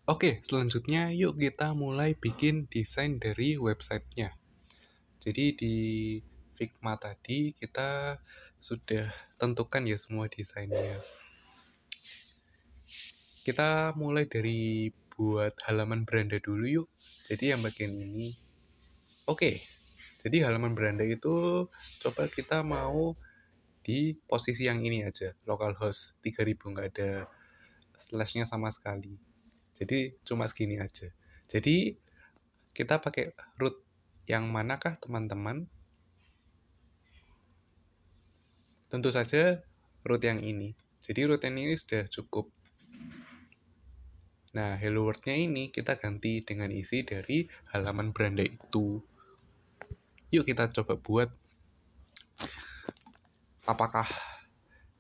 Oke, selanjutnya yuk kita mulai bikin desain dari websitenya. Jadi di Figma tadi kita sudah tentukan ya semua desainnya. Kita mulai dari buat halaman beranda dulu yuk. Jadi yang bagian ini. Oke, jadi halaman beranda itu coba kita mau di posisi yang ini aja. Localhost 3000, nggak ada slashnya sama sekali. Jadi cuma segini aja. Jadi kita pakai root yang manakah teman-teman? Tentu saja root yang ini. Jadi root yang ini sudah cukup. Nah, hello world-nya ini kita ganti dengan isi dari halaman beranda itu. Yuk kita coba buat. Apakah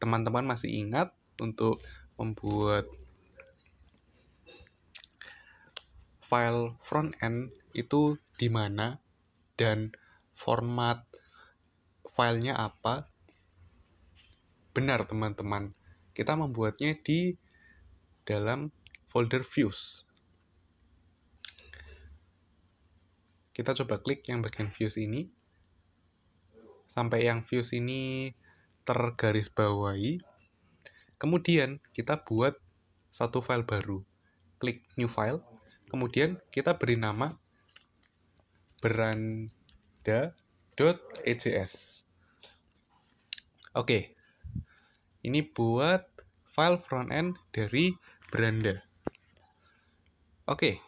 teman-teman masih ingat untuk membuat file front end itu di mana dan format filenya apa? Benar teman-teman, kita membuatnya di dalam folder views. Kita coba klik yang bagian views ini. Sampai yang views ini tergaris bawahi. Kemudian kita buat satu file baru. Klik new file. Kemudian kita beri nama beranda.ejs. Oke. Ini buat file frontend dari beranda. Oke.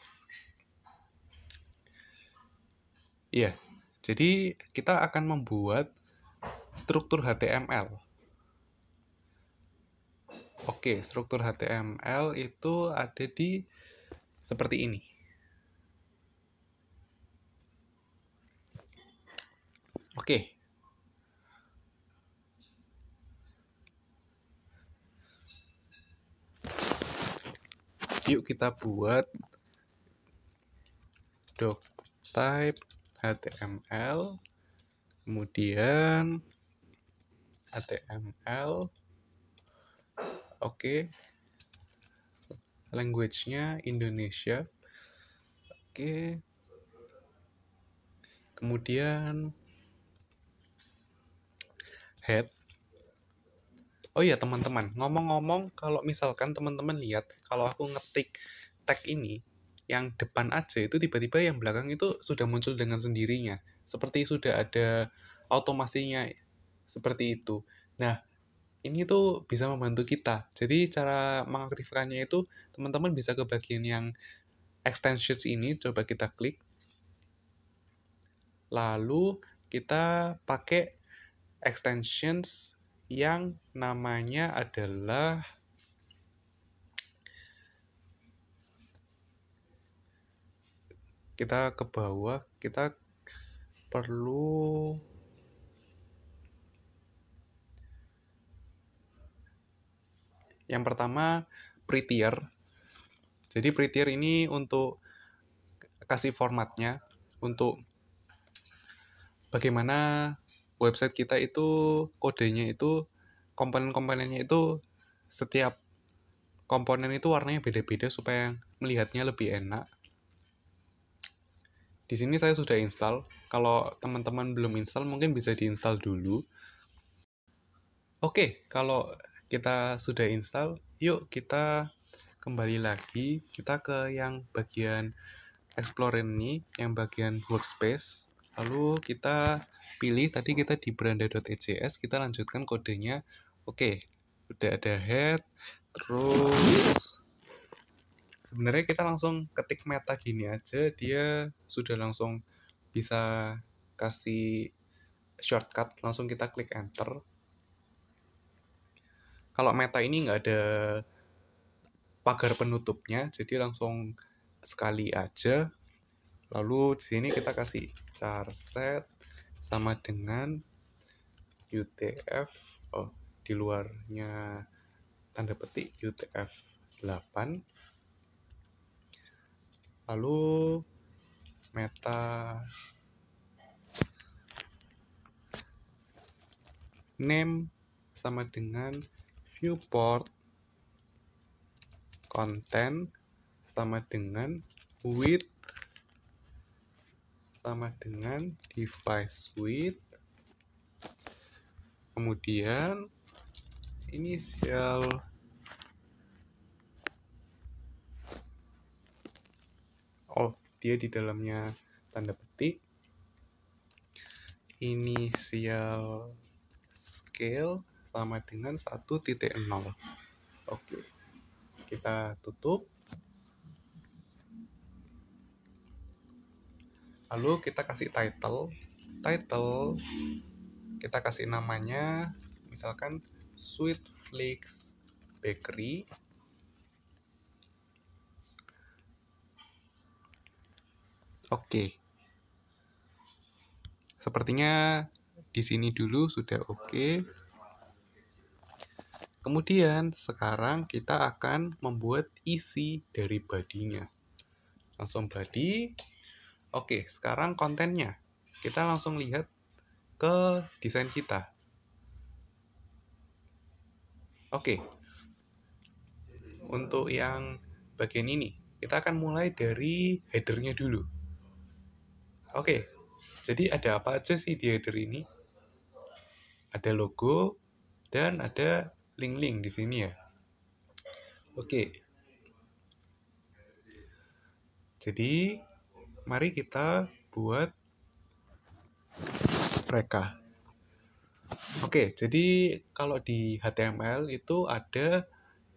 Iya, jadi kita akan membuat struktur HTML. Oke, struktur HTML itu ada di seperti ini. Oke. Yuk kita buat doctype HTML, kemudian HTML, oke, language-nya Indonesia, oke, kemudian head. Oh iya teman-teman, ngomong-ngomong, kalau misalkan teman-teman lihat, kalau aku ngetik tag ini, yang depan aja itu tiba-tiba yang belakang itu sudah muncul dengan sendirinya. Seperti sudah ada automasinya seperti itu. Nah, ini tuh bisa membantu kita. Jadi cara mengaktifkannya itu teman-teman bisa ke bagian yang extensions ini, coba kita klik. Lalu kita pakai extensions yang namanya adalah kita ke bawah, kita perlu yang pertama prettier. Jadi prettier ini untuk kasih formatnya, untuk bagaimana website kita itu kodenya itu komponen-komponennya itu setiap komponen itu warnanya beda-beda supaya melihatnya lebih enak. Di sini saya sudah install. Kalau teman-teman belum install mungkin bisa diinstal dulu. Oke, kalau kita sudah install, yuk kita kembali lagi. Kita ke yang bagian explore ini, yang bagian workspace. Lalu kita pilih, tadi kita di beranda.ejs, kita lanjutkan kodenya. Oke, udah ada head, terus sebenarnya kita langsung ketik meta gini aja, dia sudah langsung bisa kasih shortcut, langsung kita klik enter. Kalau meta ini nggak ada pagar penutupnya, jadi langsung sekali aja. Lalu di sini kita kasih char set sama dengan UTF, di luarnya tanda petik UTF-8. Lalu meta name sama dengan viewport content sama dengan width sama dengan device width, kemudian inisial dia di dalamnya tanda petik, inisial scale sama dengan 1.0. Oke, kita tutup. Lalu kita kasih title kita kasih namanya misalkan Sweet Flakes Bakery. Oke, sepertinya di sini dulu sudah oke. Kemudian sekarang kita akan membuat isi dari bodinya. Langsung body. Oke, sekarang kontennya. Kita langsung lihat ke desain kita. Oke, untuk yang bagian ini, kita akan mulai dari headernya dulu. Oke, jadi ada apa aja sih di header ini? Ada logo dan ada link-link di sini ya. Oke, jadi mari kita buat mereka. Oke, jadi kalau di HTML itu ada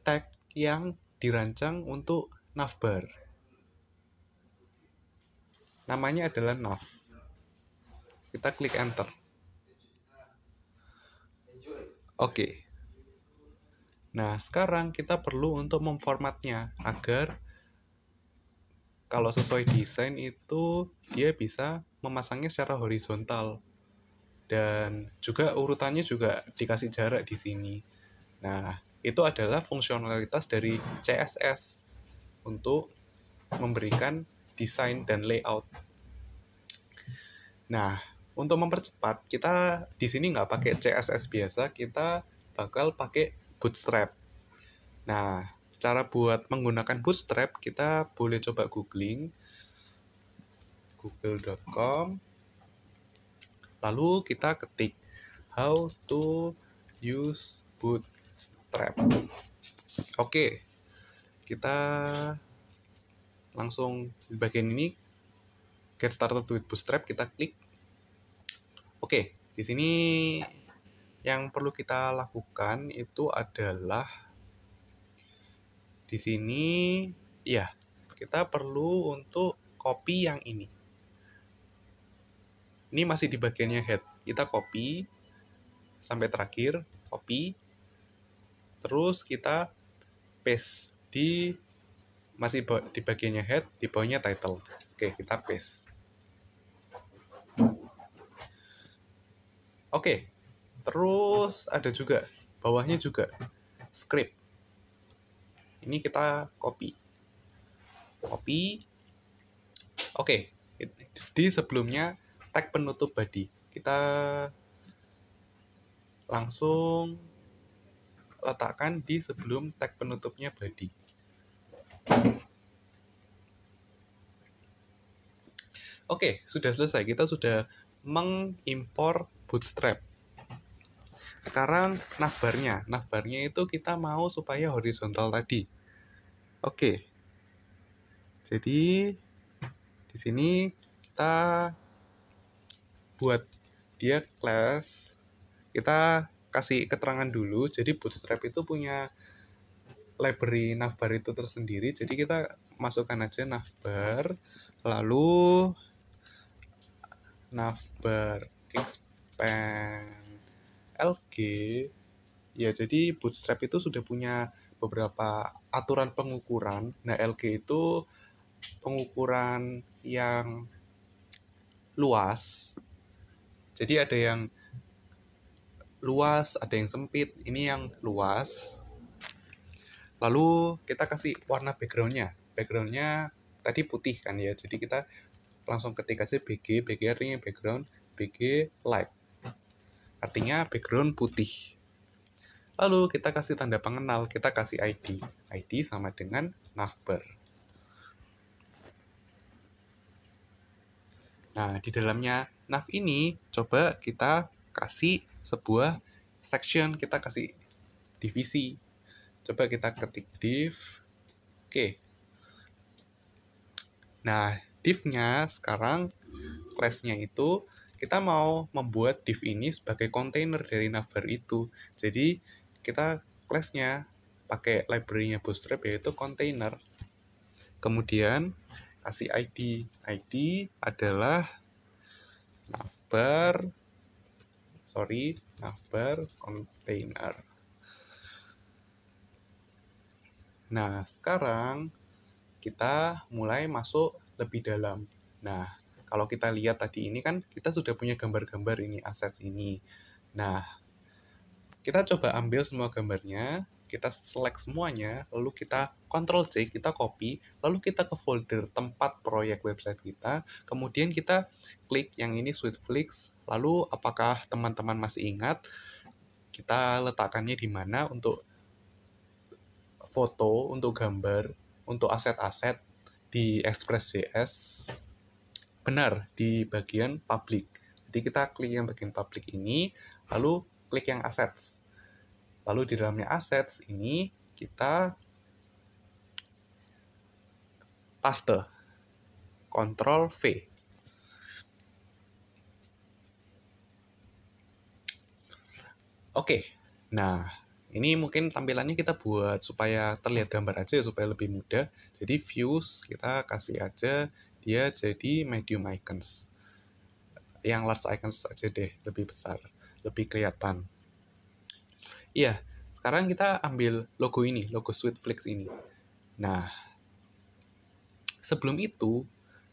tag yang dirancang untuk navbar. Namanya adalah nav. Kita klik enter. Oke. Nah, sekarang kita perlu untuk memformatnya agar kalau sesuai desain itu dia bisa memasangnya secara horizontal. Dan juga urutannya juga dikasih jarak di sini. Nah, itu adalah fungsionalitas dari CSS untuk memberikan desain dan layout. Nah, untuk mempercepat, kita di sini nggak pakai CSS biasa, kita bakal pakai Bootstrap. Nah, cara buat menggunakan Bootstrap, kita boleh coba googling google.com, lalu kita ketik how to use Bootstrap. Oke, kita langsung di bagian ini get started with Bootstrap, kita klik. Oke, di sini yang perlu kita lakukan itu adalah di sini ya, kita perlu untuk copy yang ini. Ini masih di bagiannya head. Kita copy sampai terakhir, copy. Terus kita paste di masih di bagiannya head, di bawahnya title. Oke, kita paste. Oke. Terus ada juga bawahnya juga script. Ini kita copy. Oke, di sebelumnya tag penutup body. Kita langsung letakkan di sebelum tag penutupnya body. Oke, sudah selesai. Kita sudah mengimpor Bootstrap. Sekarang navbarnya. Navbarnya itu kita mau supaya horizontal tadi. Oke. Jadi di sini kita buat dia class. Kita kasih keterangan dulu. Jadi Bootstrap itu punya library navbar itu tersendiri. Jadi kita masukkan aja navbar, lalu navbar expand LG. Ya, jadi Bootstrap itu sudah punya beberapa aturan pengukuran. Nah, LG itu pengukuran yang luas. Jadi ada yang luas, ada yang sempit. Ini yang luas. Lalu kita kasih warna background-nya. Background-nya tadi putih kan ya. Jadi kita langsung ketik aja BG. BG artinya background. BG light. Artinya background putih. Lalu kita kasih tanda pengenal, kita kasih ID. ID sama dengan navbar. Nah, di dalamnya nav ini, coba kita kasih sebuah section, kita kasih divisi. Coba kita ketik div. Oke. Nah, div-nya sekarang, class-nya itu, kita mau membuat div ini sebagai container dari navbar itu. Jadi, kita class-nya pakai library-nya Bootstrap, yaitu container. Kemudian, kasih ID. ID adalah navbar container. Nah, sekarang kita mulai masuk lebih dalam. Nah, kalau kita lihat tadi ini kan kita sudah punya gambar-gambar ini, assets ini. Nah, kita coba ambil semua gambarnya, kita select semuanya, lalu kita Ctrl+C, kita copy, lalu kita ke folder tempat proyek website kita, kemudian kita klik yang ini Sweetflix, lalu apakah teman-teman masih ingat kita letakkannya di mana untuk foto, untuk gambar, untuk aset-aset di Express.js? Benar, di bagian public. Jadi kita klik yang bagian public ini, lalu klik yang assets. Lalu di dalamnya assets ini kita paste. Ctrl V. Oke. Nah, ini mungkin tampilannya kita buat supaya terlihat gambar aja, supaya lebih mudah. Jadi views kita kasih aja dia jadi medium icons. Yang large icons aja deh, lebih besar, lebih kelihatan. Iya, sekarang kita ambil logo ini, logo Sweetflix ini. Nah, sebelum itu,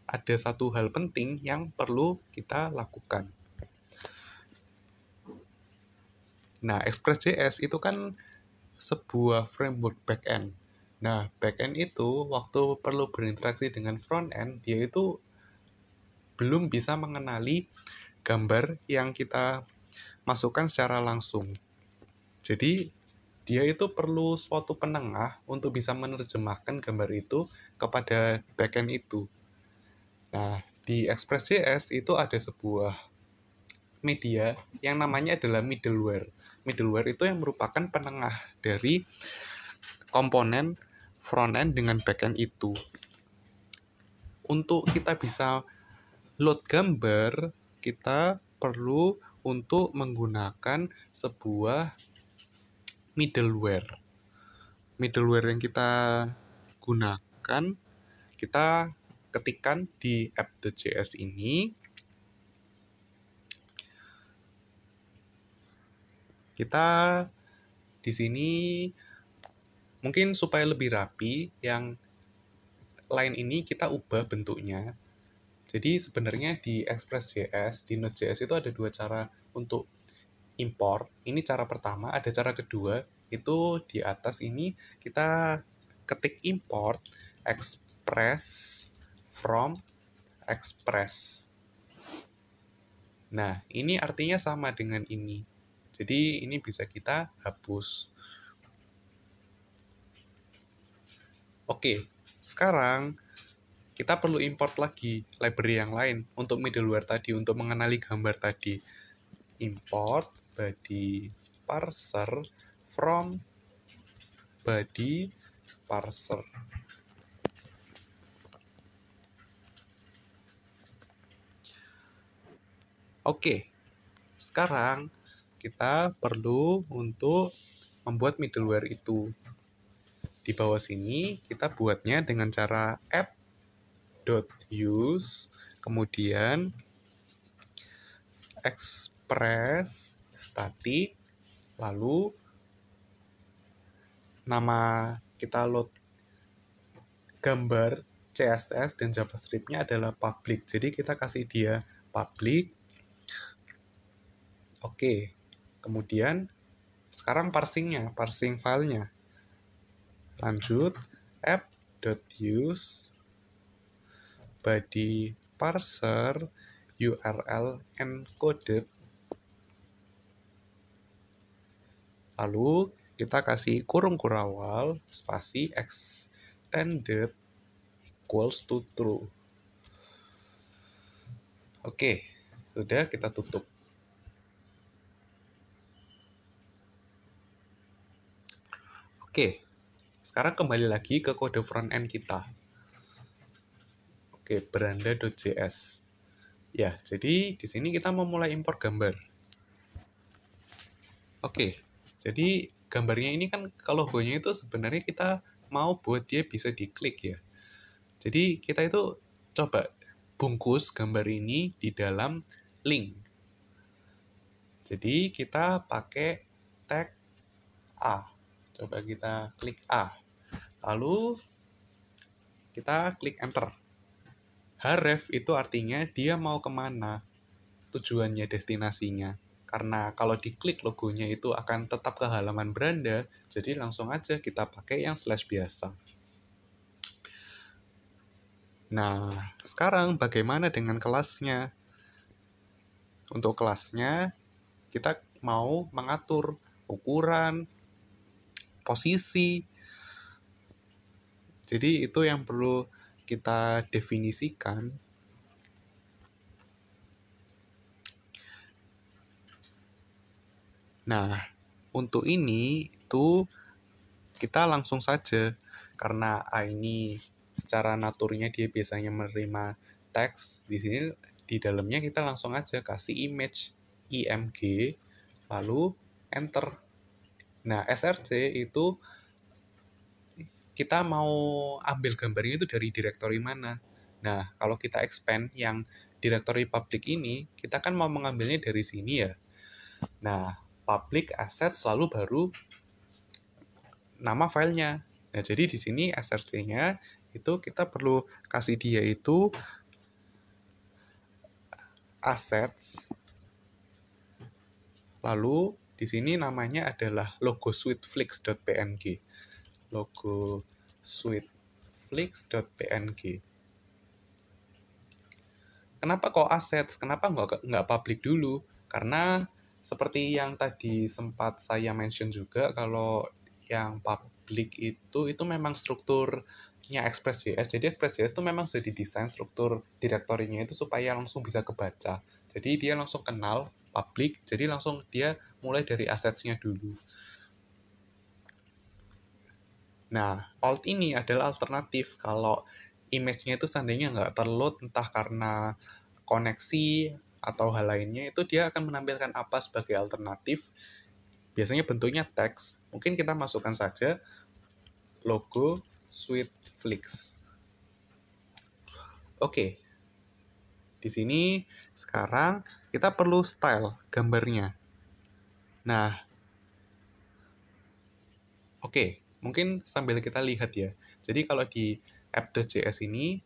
ada satu hal penting yang perlu kita lakukan. Nah, Express.js itu kan sebuah framework backend. Nah, backend itu waktu perlu berinteraksi dengan frontend, dia itu belum bisa mengenali gambar yang kita masukkan secara langsung. Jadi, dia itu perlu suatu penengah untuk bisa menerjemahkan gambar itu kepada backend itu. Nah, di Express.js itu ada sebuah media yang namanya adalah middleware. Middleware itu yang merupakan penengah dari komponen frontend dengan backend itu. Untuk kita bisa load gambar, kita perlu untuk menggunakan sebuah middleware. Middleware yang kita gunakan, kita ketikkan di app.js ini. Kita di sini mungkin supaya lebih rapi, yang line ini kita ubah bentuknya. Jadi sebenarnya di Express.js, di Node.js itu ada dua cara untuk import. Ini cara pertama, ada cara kedua, itu di atas ini kita ketik import express from express. Nah, ini artinya sama dengan ini. Jadi ini bisa kita hapus. Oke, sekarang kita perlu import lagi library yang lain untuk middleware tadi, untuk mengenali gambar tadi. Import body parser from body parser. Oke, sekarang kita perlu untuk membuat middleware itu. Di bawah sini kita buatnya dengan cara app.use, kemudian express static, lalu nama kita load gambar CSS dan JavaScript-nya adalah public. Jadi kita kasih dia public. Oke. Kemudian sekarang parsing filenya. Lanjut app.use body parser URL encoded. Lalu kita kasih kurung kurawal spasi extended equals to true. Oke, sudah, kita tutup. Oke, sekarang kembali lagi ke kode frontend kita. Oke, beranda.js. Ya, jadi di sini kita mau mulai impor gambar. Oke, jadi gambarnya ini kan kalau logonya itu sebenarnya kita mau buat dia bisa diklik ya. Jadi kita itu coba bungkus gambar ini di dalam link. Jadi kita pakai tag A. Coba kita klik A. Lalu kita klik enter. Href itu artinya dia mau kemana, tujuannya, destinasinya. Karena kalau diklik logonya itu akan tetap ke halaman beranda, jadi langsung aja kita pakai yang slash biasa. Nah, sekarang bagaimana dengan kelasnya? Untuk kelasnya, kita mau mengatur ukuran, posisi. Jadi itu yang perlu kita definisikan. Nah, untuk ini itu kita langsung saja, karena ini secara naturnya dia biasanya menerima teks. Di sini di dalamnya kita langsung aja kasih image img lalu enter. Nah, src itu kita mau ambil gambarnya itu dari direktori mana. Nah, kalau kita expand yang direktori public ini, kita kan mau mengambilnya dari sini ya. Nah, public assets lalu baru nama filenya. Nah, jadi di sini src-nya itu kita perlu kasih dia itu assets. Lalu di sini namanya adalah logosuiteflix.png. Logosuiteflix.png. Kenapa kok assets? Kenapa nggak public dulu? Karena seperti yang tadi sempat saya mention juga, kalau yang public itu memang strukturnya Express.js. Jadi Express.js itu memang sudah didesain struktur direktorinya itu supaya langsung bisa kebaca. Jadi dia langsung kenal public, jadi langsung dia mulai dari assets-nya dulu. Nah, alt ini adalah alternatif kalau image-nya itu seandainya nggak terload entah karena koneksi atau hal lainnya, itu dia akan menampilkan apa sebagai alternatif. Biasanya bentuknya teks. Mungkin kita masukkan saja logo Suiteflix. Oke. Di sini sekarang kita perlu style gambarnya. Nah, oke, mungkin sambil kita lihat ya. Jadi kalau di app.js ini,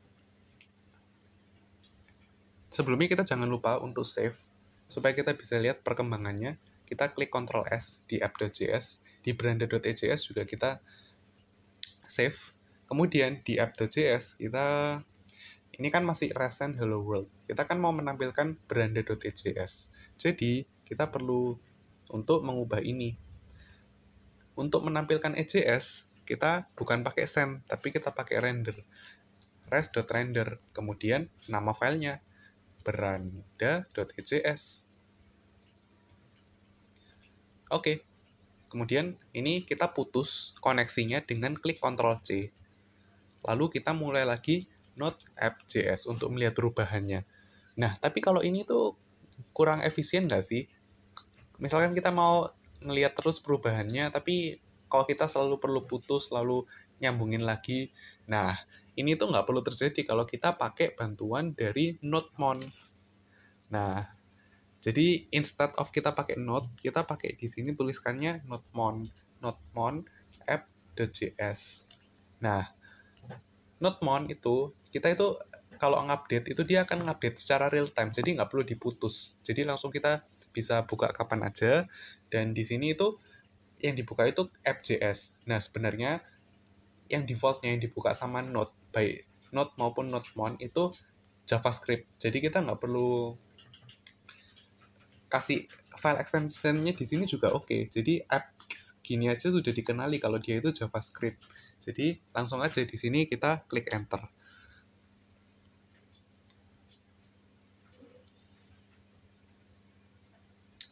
sebelumnya kita jangan lupa untuk save, supaya kita bisa lihat perkembangannya. Kita klik Ctrl S di app.js, di beranda.js juga kita save. Kemudian di app.js kita, ini kan masih recent hello world. Kita kan mau menampilkan beranda.js. Jadi kita perlu untuk mengubah ini. Untuk menampilkan EJS, kita bukan pakai send, tapi kita pakai render. res.render, kemudian nama filenya beranda.ejs. Oke, kemudian ini kita putus koneksinya dengan klik Ctrl C. Lalu kita mulai lagi Node app.js untuk melihat perubahannya. Nah, tapi kalau ini tuh kurang efisien nggak sih? Misalkan kita mau ngelihat terus perubahannya, tapi kalau kita selalu perlu putus, lalu nyambungin lagi. Nah, ini tuh nggak perlu terjadi kalau kita pakai bantuan dari NodeMon. Nah, jadi instead of kita pakai Node, kita pakai di sini tuliskannya NodeMon app.js. Nah, NodeMon itu, kita itu kalau ngupdate itu dia akan ngupdate secara real time, jadi nggak perlu diputus. Jadi langsung kita bisa buka kapan aja, dan di sini itu yang dibuka itu app.js. Nah, sebenarnya yang defaultnya yang dibuka sama Node, baik Node maupun NodeMon itu JavaScript. Jadi kita nggak perlu kasih file extensionnya di sini juga oke. Jadi app gini aja sudah dikenali kalau dia itu JavaScript. Jadi langsung aja di sini kita klik enter.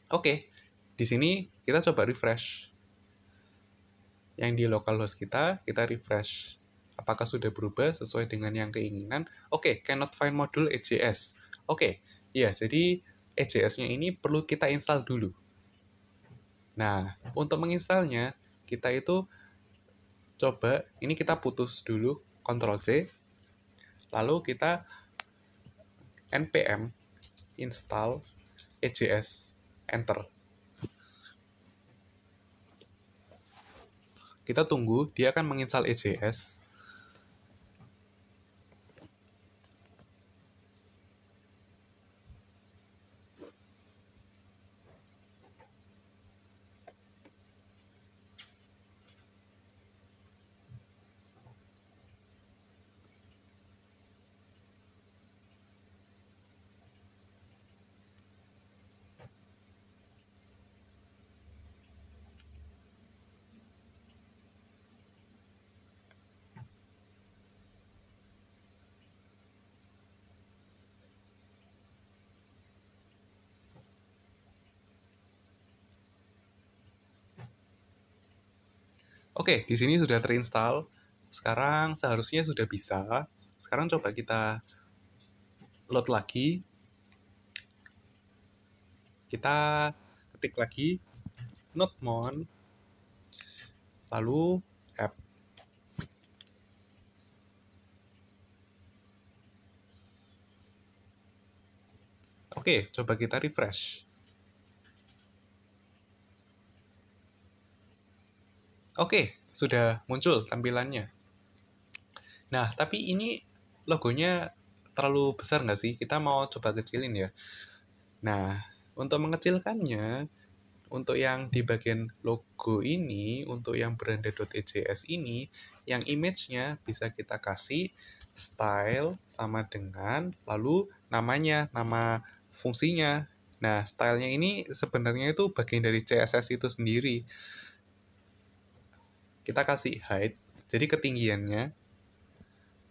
Oke, di sini kita coba refresh. Yang di localhost kita refresh. Apakah sudah berubah sesuai dengan yang keinginan? Oke, cannot find module EJS. Oke, ya jadi EJS-nya ini perlu kita install dulu. Nah, untuk menginstalnya, kita itu coba, ini kita putus dulu, Ctrl C, lalu kita npm install EJS, enter. Kita tunggu, dia akan menginstal EJS. Oke, di sini sudah terinstall. Sekarang seharusnya sudah bisa. Sekarang coba kita load lagi. Kita ketik lagi nodemon, lalu app. Oke, coba kita refresh. Oke, sudah muncul tampilannya. Nah, tapi ini logonya terlalu besar nggak sih? Kita mau coba kecilin ya. Nah, untuk mengecilkannya, untuk yang di bagian logo ini, untuk yang beranda.ejs ini, yang image-nya bisa kita kasih style sama dengan, lalu namanya, nama fungsinya. Nah, stylenya ini sebenarnya itu bagian dari CSS itu sendiri. Kita kasih height, jadi ketinggiannya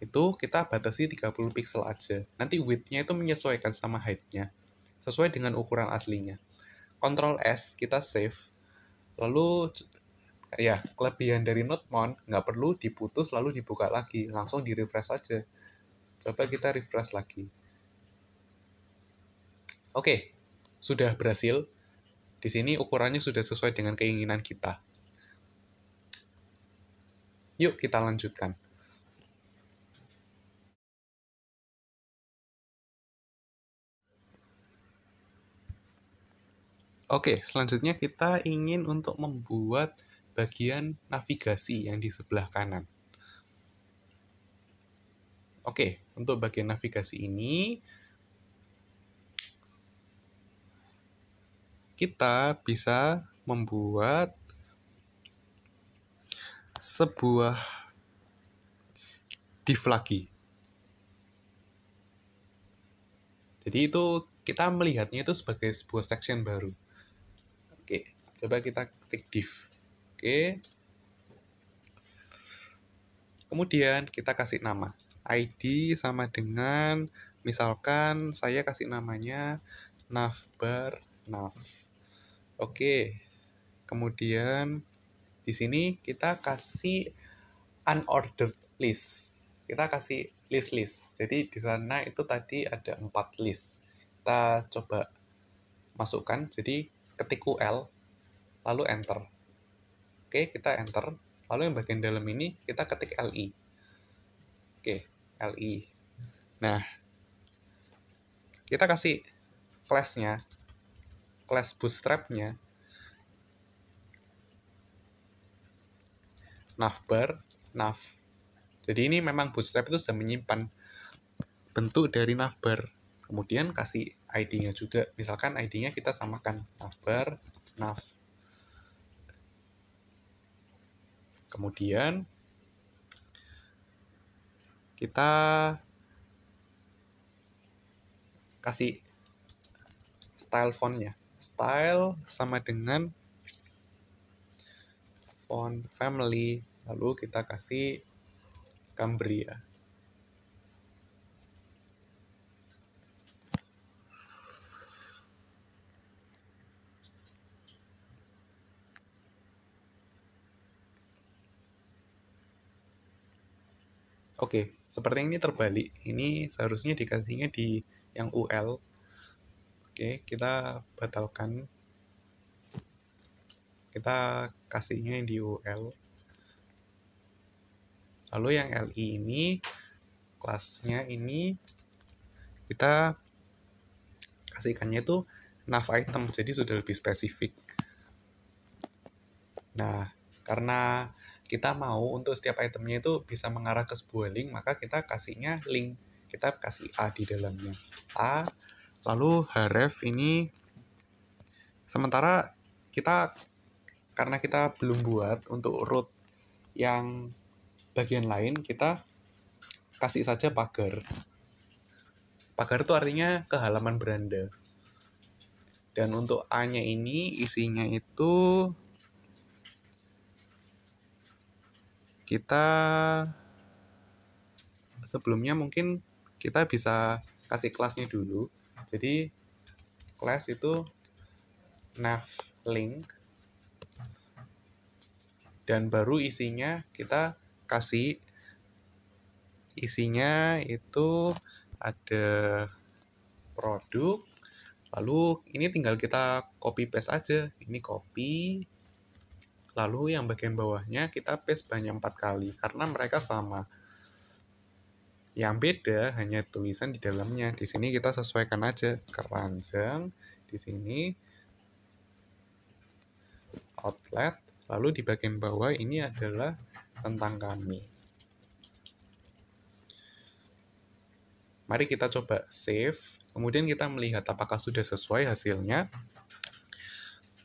itu kita batasi 30 pixel aja. Nanti width-nya itu menyesuaikan sama height-nya, sesuai dengan ukuran aslinya. Ctrl S, kita save. Lalu, ya, kelebihan dari nodemon nggak perlu diputus lalu dibuka lagi, langsung di-refresh aja. Coba kita refresh lagi. Oke, sudah berhasil. Di sini ukurannya sudah sesuai dengan keinginan kita. Yuk kita lanjutkan. Oke, selanjutnya kita ingin untuk membuat bagian navigasi yang di sebelah kanan. Oke, untuk bagian navigasi ini, kita bisa membuat sebuah div lagi. Jadi itu kita melihatnya itu sebagai sebuah section baru. Oke, coba kita ketik div. Oke. Kemudian kita kasih nama. ID sama dengan, misalkan saya kasih namanya navbar nav. Oke. Kemudian di sini kita kasih unordered list. Kita kasih list-list. Jadi di sana itu tadi ada 4 list. Kita coba masukkan. Jadi ketik UL, lalu enter. Oke, kita enter. Lalu yang bagian dalam ini kita ketik LI. Oke, LI. Nah, kita kasih class-nya, class bootstrap-nya, navbar, nav. Jadi ini memang bootstrap itu sudah menyimpan bentuk dari navbar. Kemudian kasih ID-nya juga. Misalkan ID-nya kita samakan navbar, nav. Kemudian kita kasih style font-nya. style sama dengan font family, lalu kita kasih Cambria. Oke, seperti ini terbalik. Ini seharusnya dikasihnya di yang UL. Oke, kita batalkan. Kita kasihnya yang di UL. Lalu yang LI ini, kelasnya ini, kita kasihkannya itu nav item, jadi sudah lebih spesifik. Nah, karena kita mau untuk setiap itemnya itu bisa mengarah ke sebuah link, maka kita kasihnya link. Kita kasih A di dalamnya. A, lalu href ini, sementara karena kita belum buat untuk root yang bagian lain, kita kasih saja pagar. Pagar itu artinya ke halaman beranda. Dan untuk A-nya ini, isinya itu kita sebelumnya mungkin kita bisa kasih kelasnya dulu. Jadi kelas itu nav link, dan baru isinya kita kasih, isinya itu ada produk, lalu ini tinggal kita copy paste aja. Ini copy, lalu yang bagian bawahnya kita paste banyak 4 kali karena mereka sama. Yang beda hanya tulisan di dalamnya. Di sini kita sesuaikan aja keranjang, di sini outlet, lalu di bagian bawah ini adalah tentang kami. Mari kita coba save, kemudian kita melihat apakah sudah sesuai hasilnya.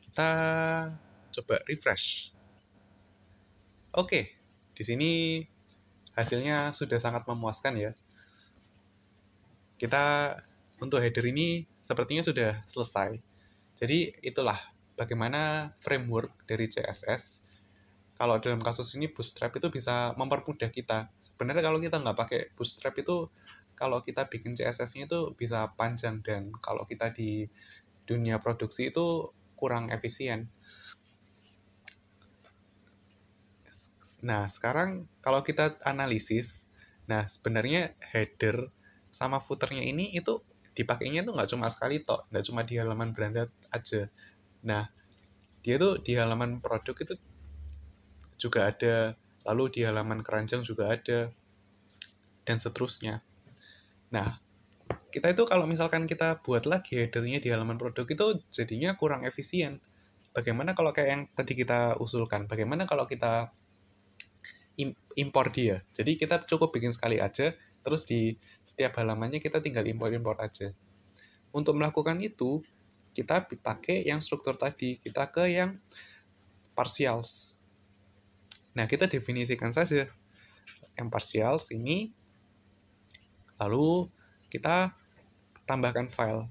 Kita coba refresh. Oke, di sini hasilnya sudah sangat memuaskan ya. Kita untuk header ini sepertinya sudah selesai. Jadi itulah bagaimana framework dari CSS. Kalau dalam kasus ini Bootstrap itu bisa mempermudah kita. Sebenarnya kalau kita nggak pakai Bootstrap itu, kalau kita bikin CSS-nya itu bisa panjang, dan kalau kita di dunia produksi itu kurang efisien. Nah, sekarang kalau kita analisis, nah sebenarnya header sama footernya ini itu dipakainya tuh nggak cuma sekali toh, nggak cuma di halaman beranda aja. Nah, dia tuh di halaman produk itu juga ada, lalu di halaman keranjang juga ada, dan seterusnya. Nah, kita itu kalau misalkan kita buat lagi headernya di halaman produk itu jadinya kurang efisien. Bagaimana kalau kayak yang tadi kita usulkan? Bagaimana kalau kita impor dia? Jadi kita cukup bikin sekali aja, terus di setiap halamannya kita tinggal impor-impor aja. Untuk melakukan itu, kita pakai yang struktur tadi, kita ke yang partials. Nah, kita definisikan saja yang partials ini, lalu kita tambahkan file.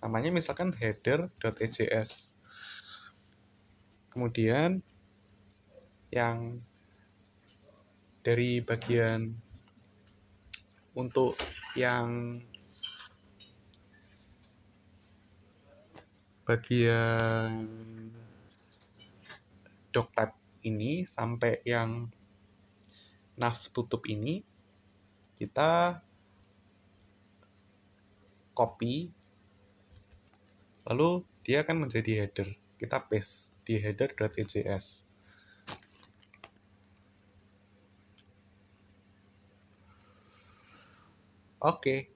Namanya misalkan header.ejs. Kemudian yang dari bagian untuk yang bagian doctype ini sampai yang nav tutup ini kita copy, lalu dia akan menjadi header. Kita paste di header.ejs. Oke.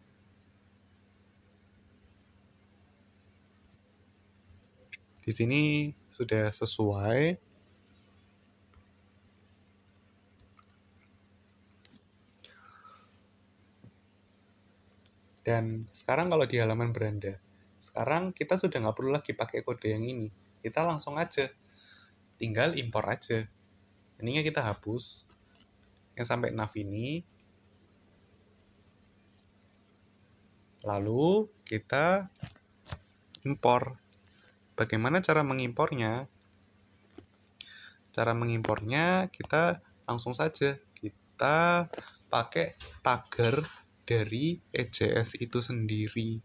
Di sini sudah sesuai. Dan sekarang kalau di halaman beranda, sekarang kita sudah nggak perlu lagi pakai kode yang ini. Kita langsung aja, tinggal impor aja. Ininya kita hapus, yang sampai nav ini. Lalu kita impor. Bagaimana cara mengimpornya? Cara mengimpornya kita langsung saja. Kita pakai tagger dari EJS itu sendiri.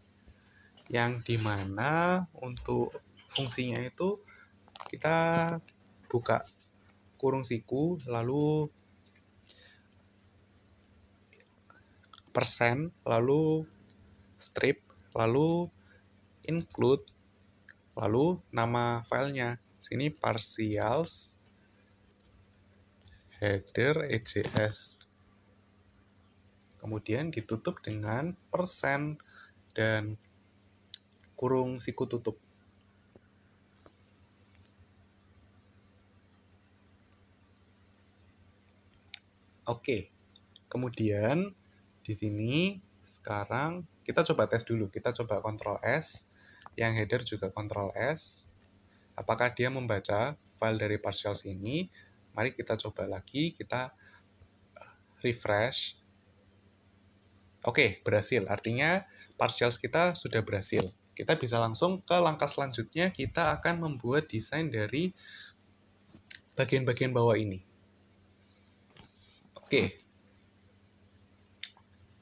Yang dimana untuk fungsinya itu kita buka kurung siku, lalu persen, lalu strip, lalu include, lalu nama filenya. Sini partials header EJS. Kemudian ditutup dengan persen dan kurung siku tutup. Oke. Kemudian di sini sekarang kita coba tes dulu. Kita coba Ctrl S, yang header juga Ctrl S. Apakah dia membaca file dari partials ini? Mari kita coba lagi, kita refresh. Oke, berhasil. Artinya partials kita sudah berhasil. Kita bisa langsung ke langkah selanjutnya, kita akan membuat desain dari bagian-bagian bawah ini. Oke.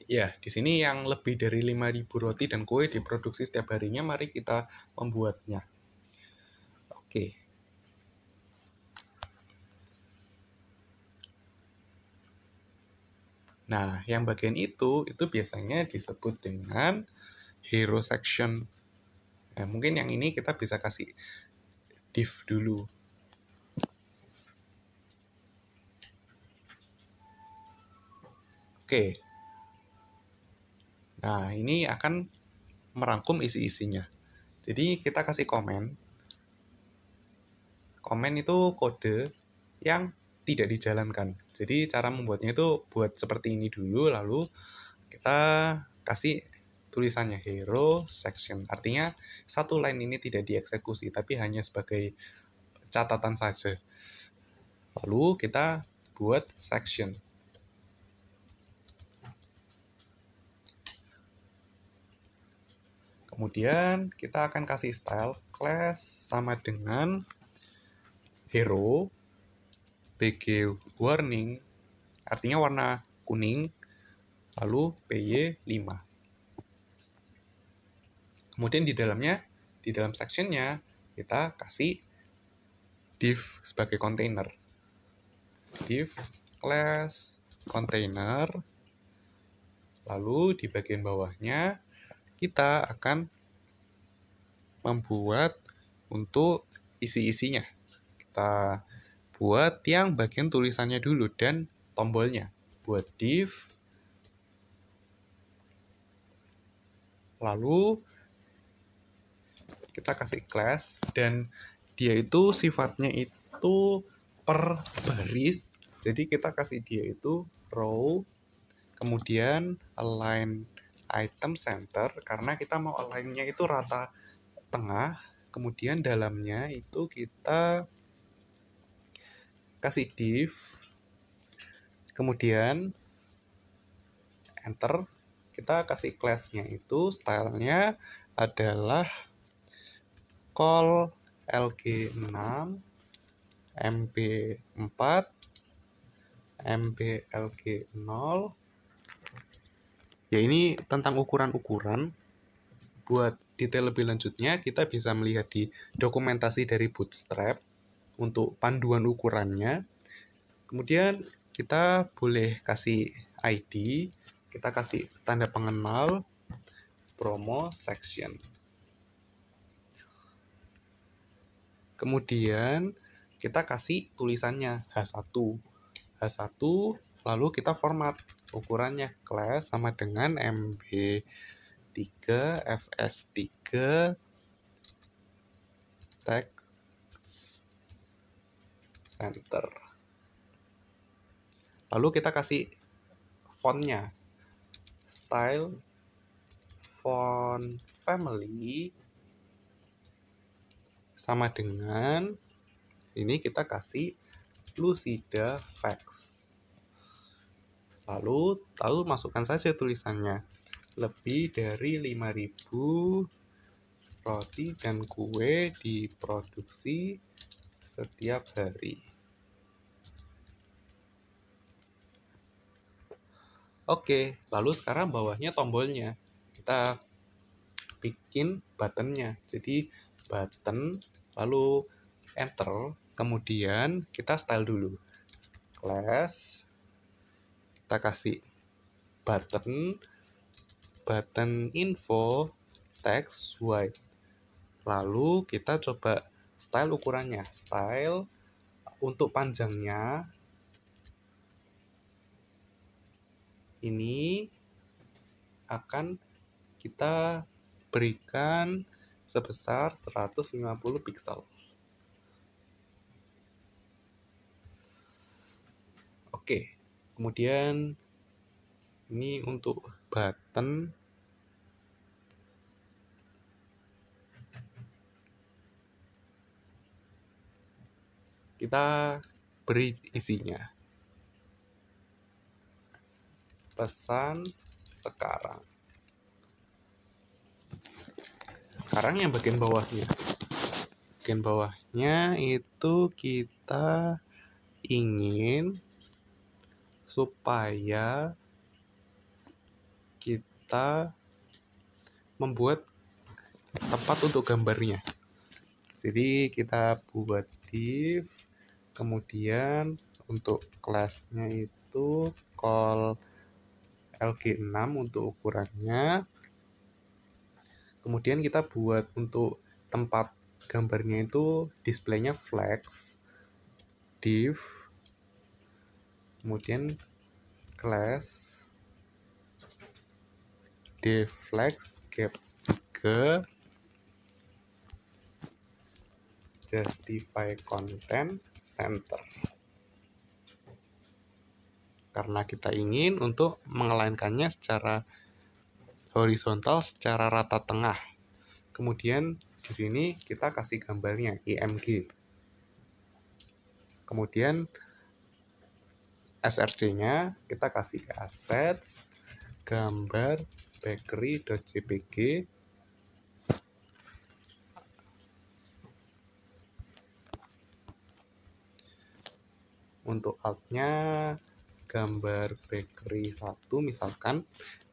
Ya, di sini yang lebih dari 5.000 roti dan kue diproduksi setiap harinya, mari kita membuatnya. Oke. Nah, yang bagian itu biasanya disebut dengan hero section. Nah, mungkin yang ini kita bisa kasih div dulu. Oke. Nah, ini akan merangkum isi-isinya. Jadi, kita kasih komen. Komen itu kode yang tidak dijalankan. Jadi, cara membuatnya itu buat seperti ini dulu, lalu kita kasih tulisannya hero section. Artinya, satu line ini tidak dieksekusi, tapi hanya sebagai catatan saja. Lalu, kita buat section. Kemudian kita akan kasih style class sama dengan hero bg warning, artinya warna kuning, lalu py5. Kemudian di dalam sectionnya kita kasih div sebagai container, div class container, lalu di bagian bawahnya kita akan membuat untuk isi-isinya. Kita buat yang bagian tulisannya dulu dan tombolnya. Buat div. Lalu kita kasih class dan dia itu sifatnya itu per baris. Jadi kita kasih dia itu row. Kemudian align item center karena kita mau align-nya itu rata tengah. Kemudian dalamnya itu kita kasih div, kemudian enter, kita kasih class-nya itu stylenya adalah call lg6 mb4 mblg0. Ya, ini tentang ukuran-ukuran. Buat detail lebih lanjutnya kita bisa melihat di dokumentasi dari Bootstrap untuk panduan ukurannya. Kemudian kita boleh kasih ID, kita kasih tanda pengenal promo section. Kemudian kita kasih tulisannya H1, lalu kita format ukurannya class sama dengan MB3 FS3 text center. Lalu kita kasih fontnya, style font family sama dengan ini kita kasih Lucida Vex. Lalu masukkan saja tulisannya lebih dari 5.000 roti dan kue diproduksi setiap hari. Oke, lalu sekarang bawahnya tombolnya. Kita bikin buttonnya. Jadi button, lalu enter, kemudian kita style dulu. Class, kita kasih button info, text white. Lalu kita coba style ukurannya. Style untuk panjangnya ini akan kita berikan sebesar 150 pixel. Oke, kemudian ini untuk button kita beri isinya. Pesan sekarang. Sekarang yang bagian bawahnya. Bagian bawahnya itu kita ingin supaya kita membuat tempat untuk gambarnya. Jadi kita buat div, kemudian untuk kelasnya itu call LG6 untuk ukurannya. Kemudian kita buat untuk tempat gambarnya itu displaynya flex, div, kemudian class div flex gap 3, justify content center. Karena kita ingin untuk mengelainkannya secara horizontal, secara rata tengah. Kemudian di sini kita kasih gambarnya img. Kemudian src-nya kita kasih assets gambar bakery.jpg. Untuk alt-nya gambar bakery 1 misalkan.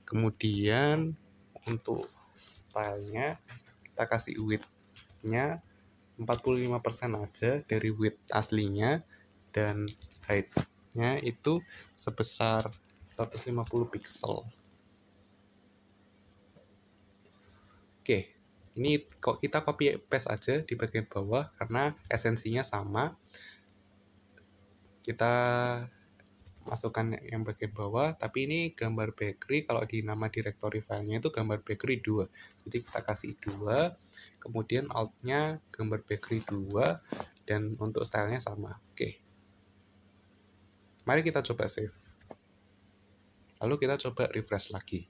Kemudian untuk stylenya kita kasih width-nya 45% aja dari width aslinya, dan height-nya itu sebesar 150 pixel. Oke, ini kok kita copy paste aja di bagian bawah karena esensinya sama. Kita masukkan yang bagian bawah, tapi ini gambar bakery, kalau di nama directory filenya itu gambar bakery 2. Jadi kita kasih 2, kemudian alt-nya gambar bakery 2, dan untuk stylenya sama. Oke. Mari kita coba save. Lalu kita coba refresh lagi.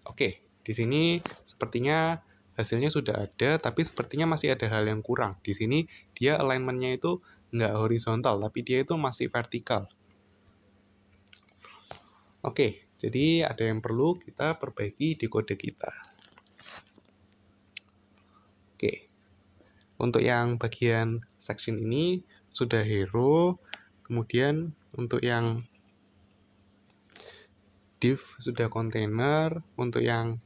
Oke, di sini sepertinya hasilnya sudah ada, tapi sepertinya masih ada hal yang kurang. Di sini dia alignment-nya itu nggak horizontal, tapi dia itu masih vertikal. Oke, jadi ada yang perlu kita perbaiki di kode kita. Oke, untuk yang bagian section ini sudah hero, kemudian untuk yang div sudah container, untuk yang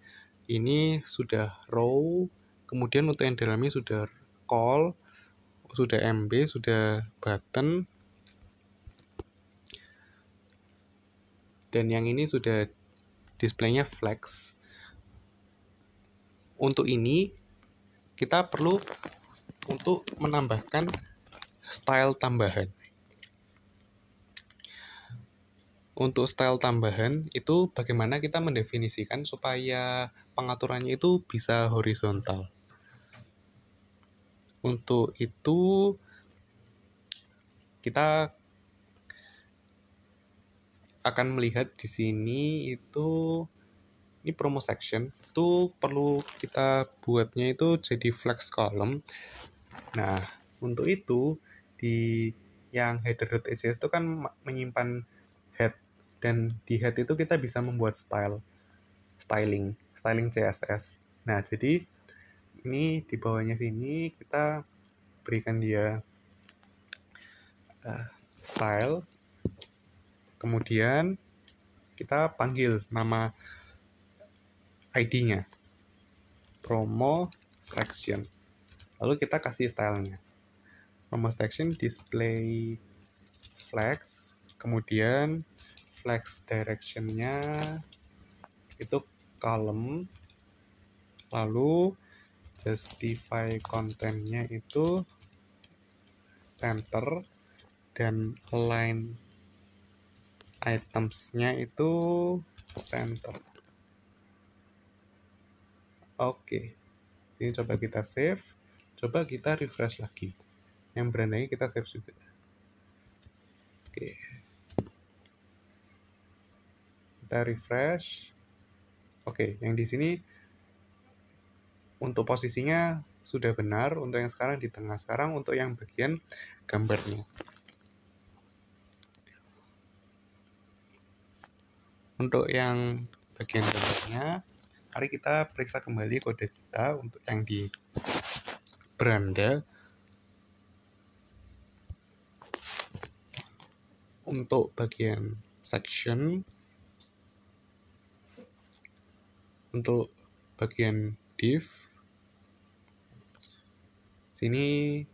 ini sudah row, kemudian untuk yang dalamnya sudah call, sudah MB, sudah button, dan yang ini sudah displaynya flex. Untuk ini kita perlu untuk menambahkan style tambahan. Untuk style tambahan itu bagaimana kita mendefinisikan supaya pengaturannya itu bisa horizontal. Untuk itu kita akan melihat di sini itu ini promo section itu perlu kita buatnya itu jadi flex column. Nah, untuk itu di yang header.js itu kan menyimpan head, dan di head itu kita bisa membuat style styling CSS. Nah, jadi ini di bawahnya sini kita berikan dia style, kemudian kita panggil nama ID-nya promo section, lalu kita kasih stylenya promo section display flex, kemudian flex direction-nya itu column, lalu justify content-nya itu center, dan align items-nya itu center. Oke, ini coba kita save, coba kita refresh lagi. Yang berandanya kita save juga. Oke, kita refresh. Oke, yang di sini untuk posisinya sudah benar, untuk yang sekarang di tengah. Sekarang untuk yang bagian gambarnya. Untuk yang bagian gambarnya, mari kita periksa kembali kode kita untuk yang di beranda. Untuk bagian section, untuk bagian div, sini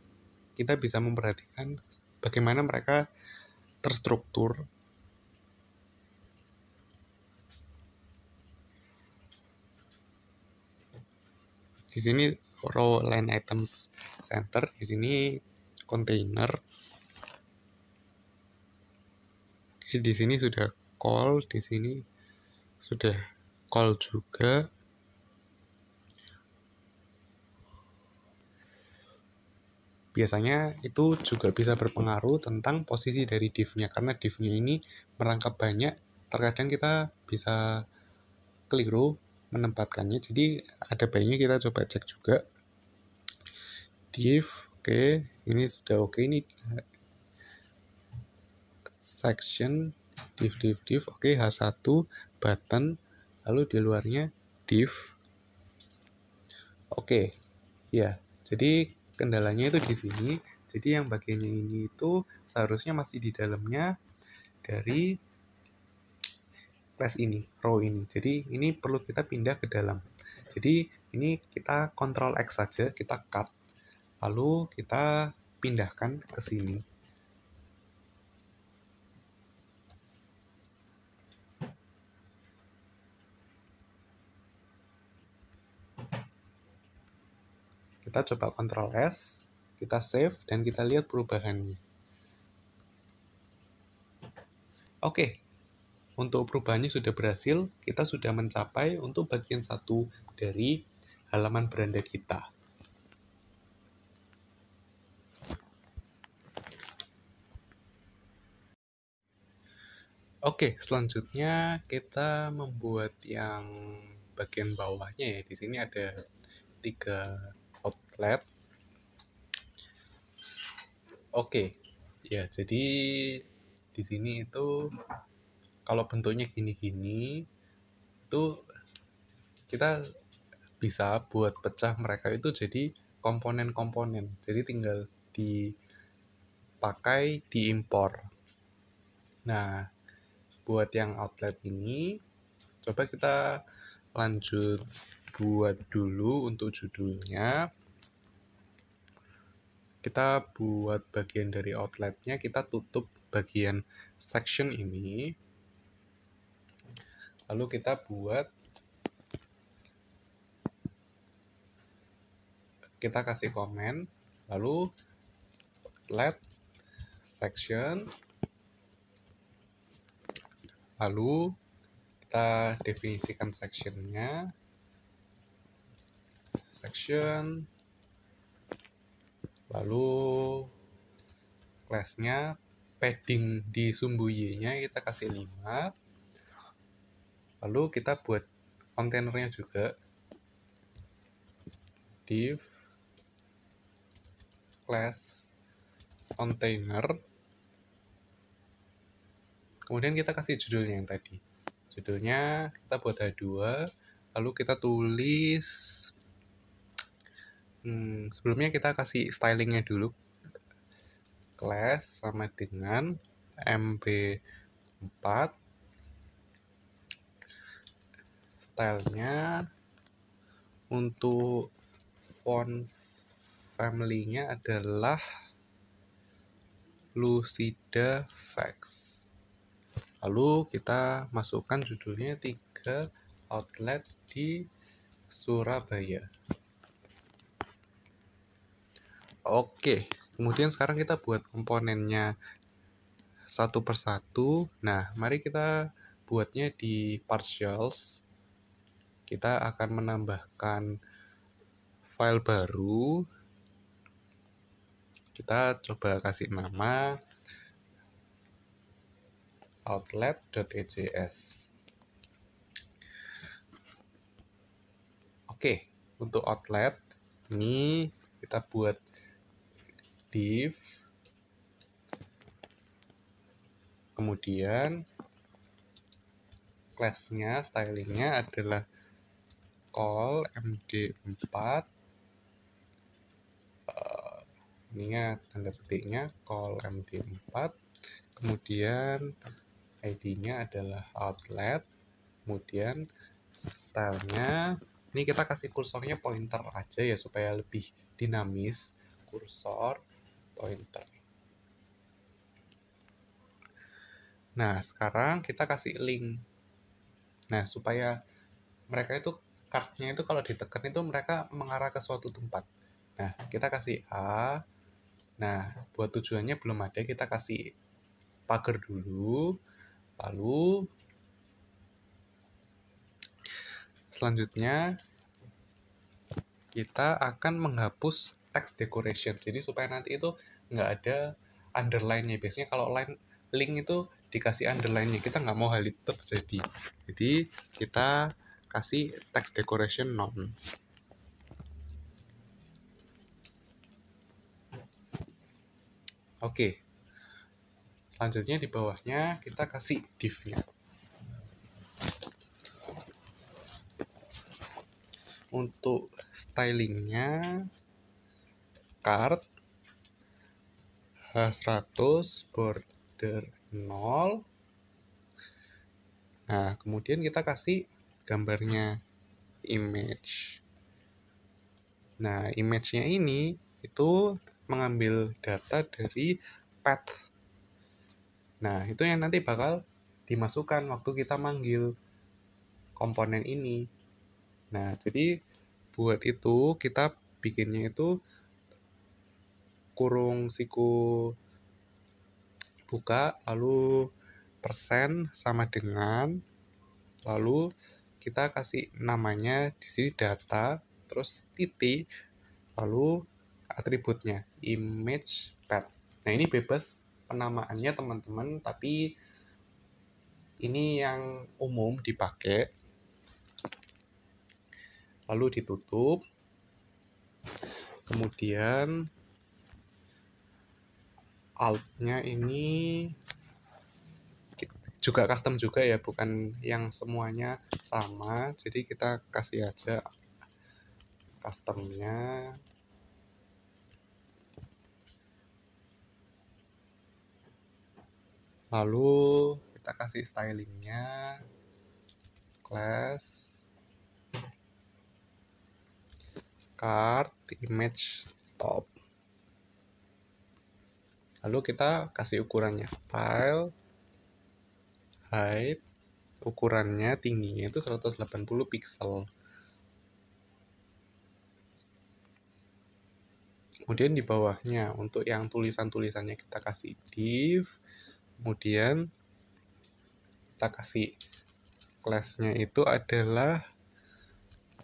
kita bisa memperhatikan bagaimana mereka terstruktur. Di sini row line items center, di sini container. Oke, di sini sudah call, di sini sudah call juga. Biasanya itu juga bisa berpengaruh tentang posisi dari div-nya, karena div-nya ini merangkap banyak, terkadang kita bisa keliru menempatkannya. Jadi ada baiknya kita coba cek juga. Div, oke, ini sudah oke. Ini section, div, oke, H1, button, lalu di luarnya div. Oke, ya, jadi kendalanya itu di sini. Jadi yang bagiannya ini itu seharusnya masih di dalamnya dari class ini, row ini. Jadi ini perlu kita pindah ke dalam. Jadi ini kita Ctrl X saja, kita cut, lalu kita pindahkan ke sini. Kita coba Ctrl S, kita save, dan kita lihat perubahannya. Oke, untuk perubahannya sudah berhasil, kita sudah mencapai untuk bagian satu dari halaman beranda kita. Oke, selanjutnya kita membuat yang bagian bawahnya ya. Di sini ada 3 outlet. Oke, ya jadi di sini itu kalau bentuknya gini-gini, itu kita bisa buat pecah mereka itu jadi komponen-komponen. Jadi tinggal dipakai, diimpor. Nah, buat yang outlet ini, coba kita lanjut buat dulu untuk judulnya. Kita buat bagian dari outletnya, kita tutup bagian section ini. Lalu kita kasih komen, lalu outlet section, lalu kita definisikan sectionnya, section, lalu class-nya, padding di sumbu Y-nya kita kasih 5, lalu kita buat kontainernya juga, div class container, kemudian kita kasih judulnya yang tadi. Judulnya kita buat H2, lalu kita tulis sebelumnya kita kasih stylingnya dulu. Class sama dengan MB4, stylenya untuk font family-nya adalah Lucida Vex. Lalu kita masukkan judulnya 3 outlet di Surabaya. Oke, kemudian sekarang kita buat komponennya satu persatu. Nah, mari kita buatnya di partials. Kita akan menambahkan file baru. Kita coba kasih nama outlet.ejs. Oke, untuk outlet ini kita buat div, kemudian class-nya, stylingnya adalah call md4, ini ya tanda petiknya call md4, kemudian id-nya adalah outlet, kemudian stylenya ini kita kasih kursornya pointer aja ya supaya lebih dinamis, kursor pointer. Nah, sekarang kita kasih link. Nah, supaya mereka itu card-nya itu kalau ditekan itu mereka mengarah ke suatu tempat. Nah, kita kasih A. Nah, buat tujuannya belum ada, kita kasih pagar dulu. Lalu selanjutnya kita akan menghapus text decoration. Jadi supaya nanti itu nggak ada underline-nya. Biasanya kalau link itu dikasih underline-nya, kita nggak mau hal itu terjadi. Jadi kita kasih text decoration none. Oke. Selanjutnya di bawahnya kita kasih div-nya. Untuk stylingnya card H100 border 0. Nah, kemudian kita kasih gambarnya image. Nah, image-nya ini itu mengambil data dari path. Nah, itu yang nanti bakal dimasukkan waktu kita manggil komponen ini. Nah, jadi buat itu kita bikinnya itu kurung siku buka, lalu persen sama dengan, lalu kita kasih namanya di sini data, terus titik, lalu atributnya image path. Nah, ini bebas penamaannya teman-teman, tapi ini yang umum dipakai. Lalu ditutup. Kemudian alt-nya ini juga custom juga ya, bukan yang semuanya sama. Jadi kita kasih aja customnya. Lalu kita kasih stylingnya class card image top. Lalu kita kasih ukurannya style, height, ukurannya tingginya itu 180 pixel. Kemudian di bawahnya untuk yang tulisan-tulisannya kita kasih div, kemudian kita kasih class-nya itu adalah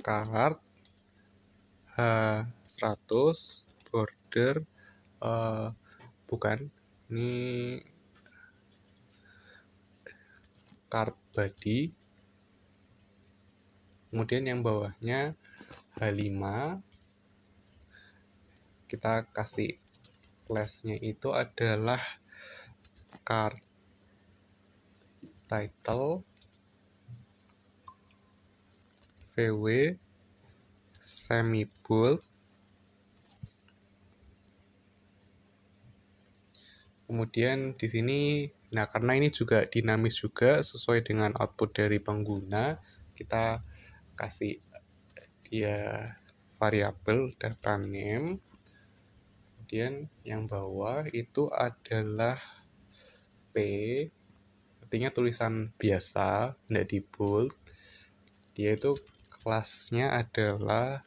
card H100 border bukan, ini card body, kemudian yang bawahnya H5, kita kasih class-nya itu adalah card title, VW semi bold. Kemudian di sini, nah karena ini juga dinamis juga sesuai dengan output dari pengguna, kita kasih dia variabel data name. Kemudian yang bawah itu adalah P, artinya tulisan biasa, tidak di bold. Dia itu kelasnya adalah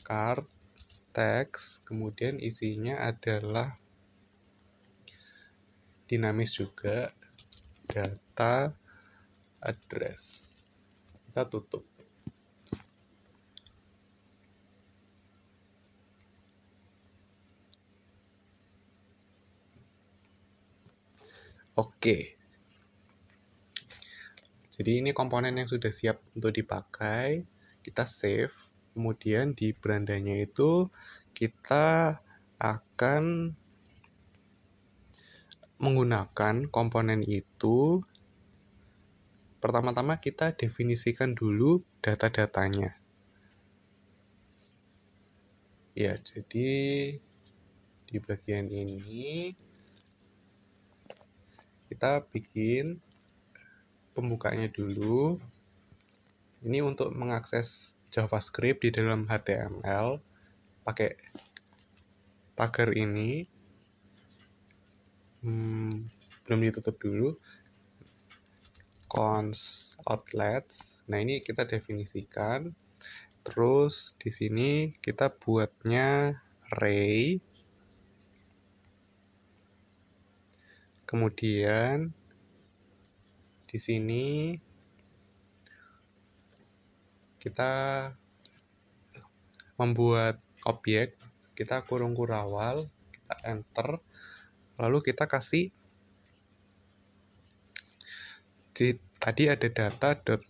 card text, kemudian isinya adalah dinamis juga, data address. Kita tutup. Oke. Jadi ini komponen yang sudah siap untuk dipakai. Kita save. Kemudian di berandanya itu kita akan menggunakan komponen itu. Pertama-tama kita definisikan dulu data-datanya. Ya, jadi di bagian ini kita bikin pembukanya dulu. Ini untuk mengakses JavaScript di dalam HTML pakai tagar ini. Belum ditutup dulu. Const outlets. Nah, ini kita definisikan. Terus di sini kita buatnya array. Kemudian di sini kita membuat objek, kita kurung kurawal, kita enter, lalu kita kasih tadi ada data dot.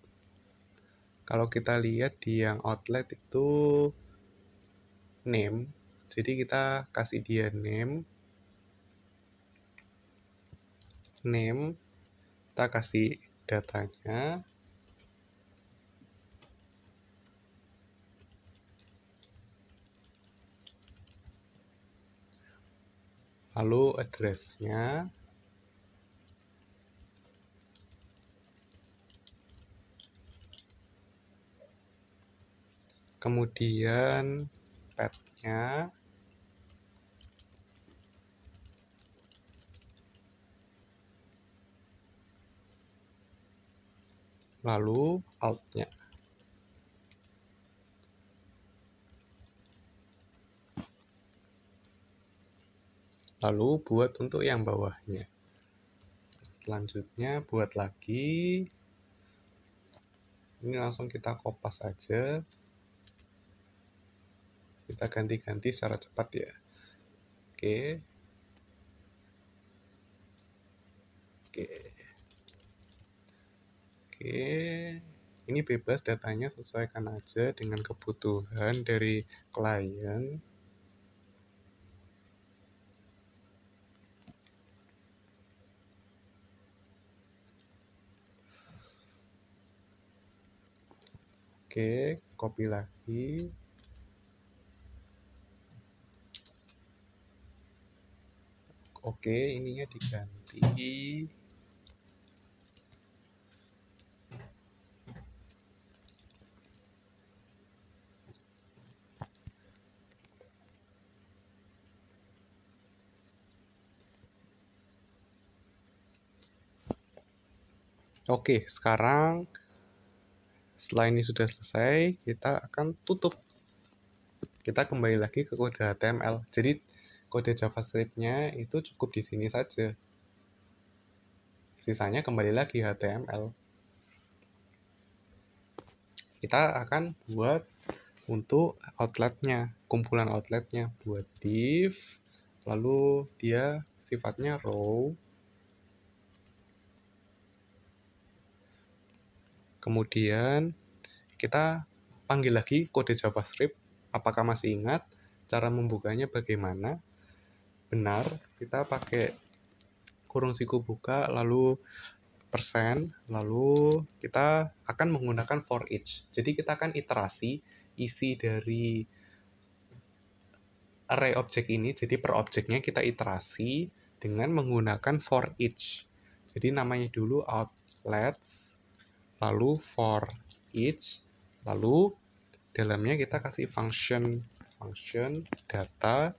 Kalau kita lihat di yang outlet itu name, jadi kita kasih dia name, kita kasih datanya, lalu address-nya, kemudian path-nya, lalu out-nya. Lalu buat untuk yang bawahnya. Selanjutnya buat lagi. Ini langsung kita kopas aja. Kita ganti-ganti secara cepat ya. Oke. Ini bebas, datanya sesuaikan aja dengan kebutuhan dari klien. Oke, copy lagi. Oke, ininya diganti. Oke, sekarang setelah ini sudah selesai, kita akan tutup. Kita kembali lagi ke kode HTML. Jadi kode JavaScript-nya itu cukup di sini saja. Sisanya kembali lagi HTML. Kita akan buat untuk outletnya, kumpulan outletnya, buat div, lalu dia sifatnya row. Kemudian kita panggil lagi kode JavaScript. Apakah masih ingat cara membukanya bagaimana? Benar, kita pakai kurung siku buka, lalu persen, lalu kita akan menggunakan for each. Jadi kita akan iterasi isi dari array objek ini, jadi per objeknya kita iterasi dengan menggunakan for each. Jadi namanya dulu outlets, lalu for each, lalu dalamnya kita kasih function data,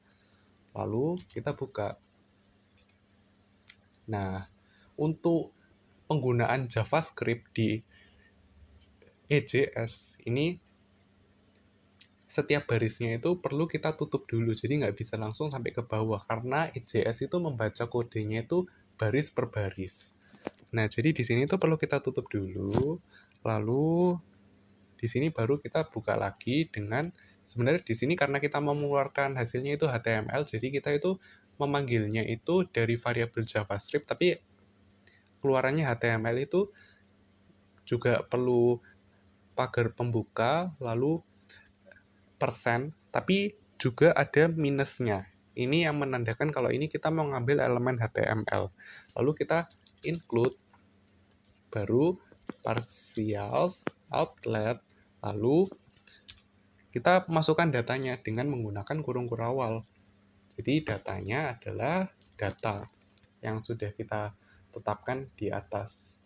lalu kita buka. Nah, untuk penggunaan JavaScript di EJS ini setiap barisnya itu perlu kita tutup dulu, jadi nggak bisa langsung sampai ke bawah karena EJS itu membaca kodenya itu baris per baris. Nah, jadi di sini itu perlu kita tutup dulu, lalu di sini baru kita buka lagi dengan sebenarnya di sini karena kita mau mengeluarkan hasilnya itu HTML, jadi kita itu memanggilnya itu dari variabel JavaScript, tapi keluarannya HTML itu juga perlu pagar pembuka, lalu persen, tapi juga ada minusnya. Ini yang menandakan kalau ini kita mau ngambil elemen HTML. Lalu kita include, baru partials, outlet, lalu kita masukkan datanya dengan menggunakan kurung kurawal. Jadi datanya adalah data yang sudah kita tetapkan di atas.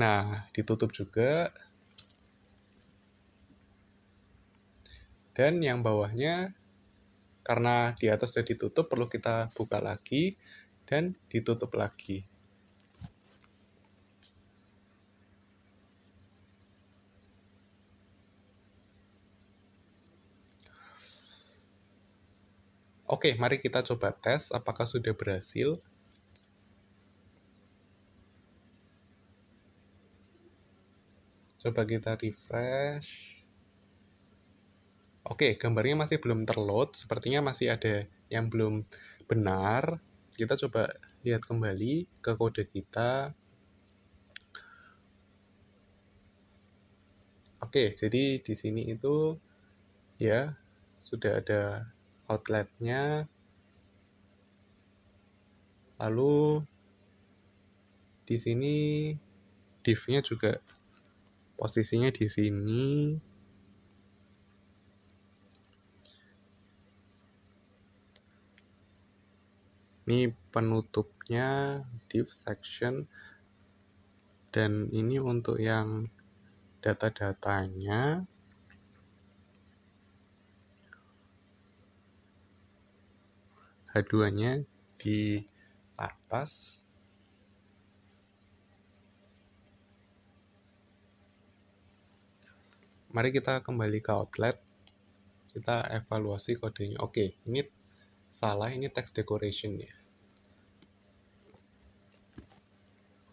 Nah, ditutup juga. Dan yang bawahnya, karena di atas sudah ditutup, perlu kita buka lagi dan ditutup lagi. Oke, mari kita coba tes apakah sudah berhasil. Coba kita refresh. Oke, gambarnya masih belum terload, sepertinya masih ada yang belum benar. Kita coba lihat kembali ke kode kita. Oke, jadi di sini itu ya sudah ada outletnya. Lalu di sini div-nya juga posisinya di sini. Ini penutupnya div section, dan ini untuk yang data-datanya. H2-nya di atas. Mari kita kembali ke outlet. Kita evaluasi kodenya. Oke, ini salah, ini text decoration ya.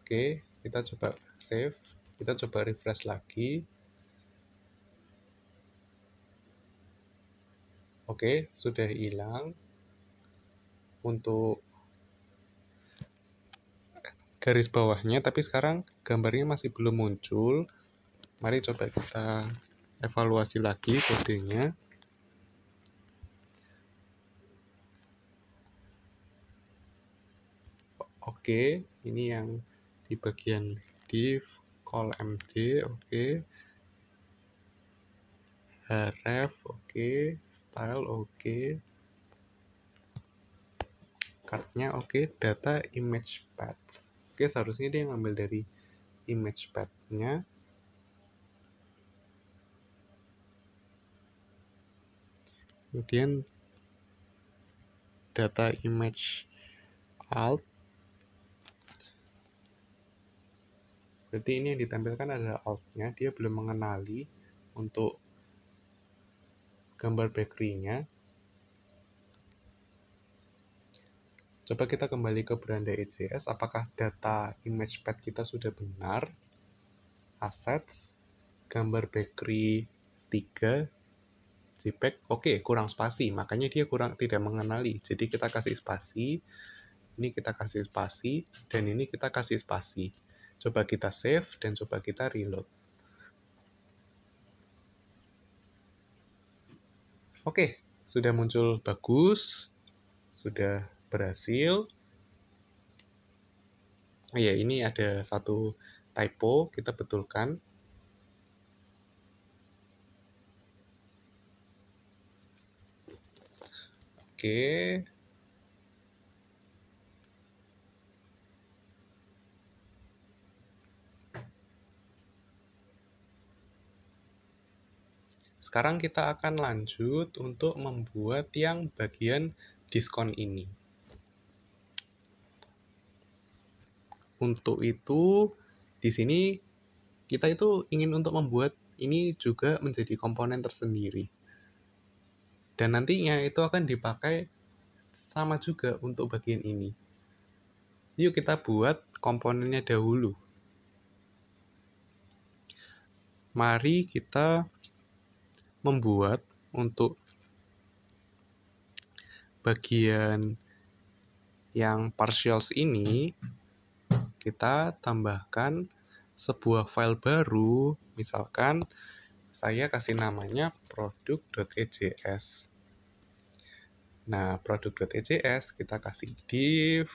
Oke, kita coba save. Kita coba refresh lagi. Oke, sudah hilang. Untuk garis bawahnya, tapi sekarang gambarnya masih belum muncul. Mari coba kita evaluasi lagi kodenya. Oke, ini yang di bagian div, call md, oke. Href, oke. Style, oke. Card-nya oke. Data image path. Oke, seharusnya dia ngambil dari image path-nya. Kemudian data image alt. Berarti ini yang ditampilkan adalah alt-nya. Dia belum mengenali untuk gambar bakery-nya. Coba kita kembali ke beranda EJS. Apakah data image path kita sudah benar? Assets, gambar bakery 3, JPEG, oke, kurang spasi, makanya dia tidak mengenali. Jadi kita kasih spasi, ini kita kasih spasi, dan ini kita kasih spasi. Coba kita save dan coba kita reload. Oke, sudah muncul bagus, sudah berhasil. Ya, ini ada satu typo, kita betulkan. Oke. Sekarang kita akan lanjut untuk membuat yang bagian diskon ini. Untuk itu, di sini kita itu ingin untuk membuat ini juga menjadi komponen tersendiri. Dan nantinya itu akan dipakai sama juga untuk bagian ini. Yuk kita buat komponennya dahulu. Mari kita membuat untuk bagian yang partials ini, kita tambahkan sebuah file baru, misalkan saya kasih namanya produk.ejs. Nah, produk.ejs kita kasih div,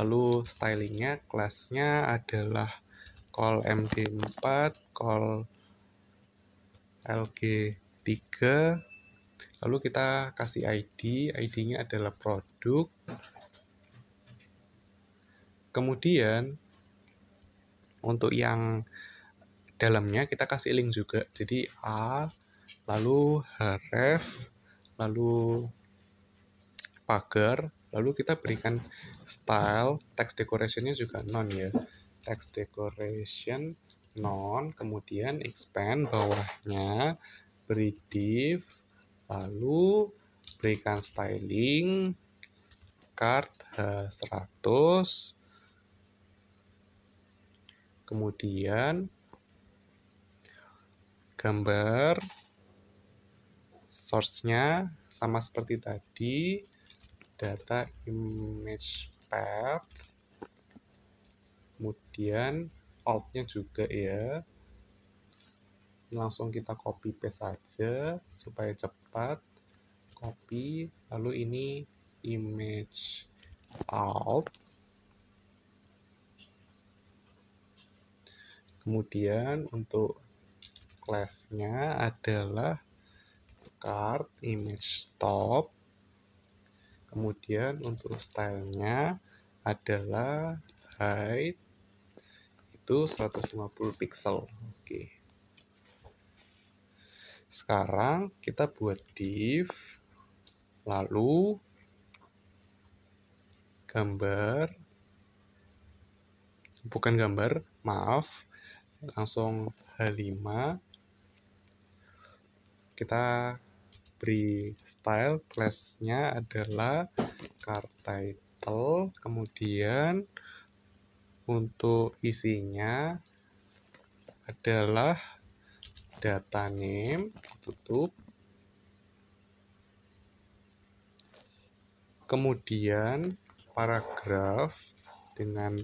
lalu stylingnya, kelasnya adalah call md4, call lg3, lalu kita kasih id-nya adalah produk. Kemudian untuk yang dalamnya kita kasih link juga, jadi a, lalu href, lalu pagar, lalu kita berikan style, text decoration-nya juga non ya, text decoration non, kemudian expand bawahnya, beri div, lalu berikan styling, card H100, kemudian gambar, source-nya sama seperti tadi, data image path, kemudian alt-nya juga ya, langsung kita copy paste saja supaya cepat, copy, lalu ini image alt, kemudian untuk class-nya adalah card image top, kemudian untuk stylenya adalah height itu 150 pixel. Oke. Sekarang kita buat div, lalu gambar, bukan gambar, maaf, langsung H5, kita beri style, class-nya adalah card title, kemudian untuk isinya adalah data name, tutup, kemudian paragraf dengan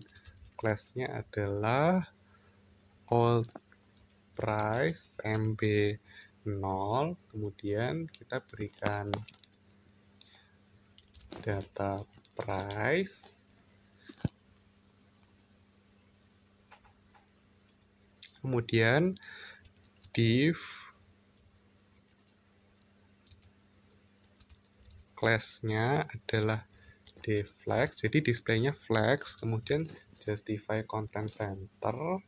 class-nya adalah old price MB0, kemudian kita berikan data price, kemudian div class-nya adalah dflex, jadi displaynya flex, kemudian justify content center,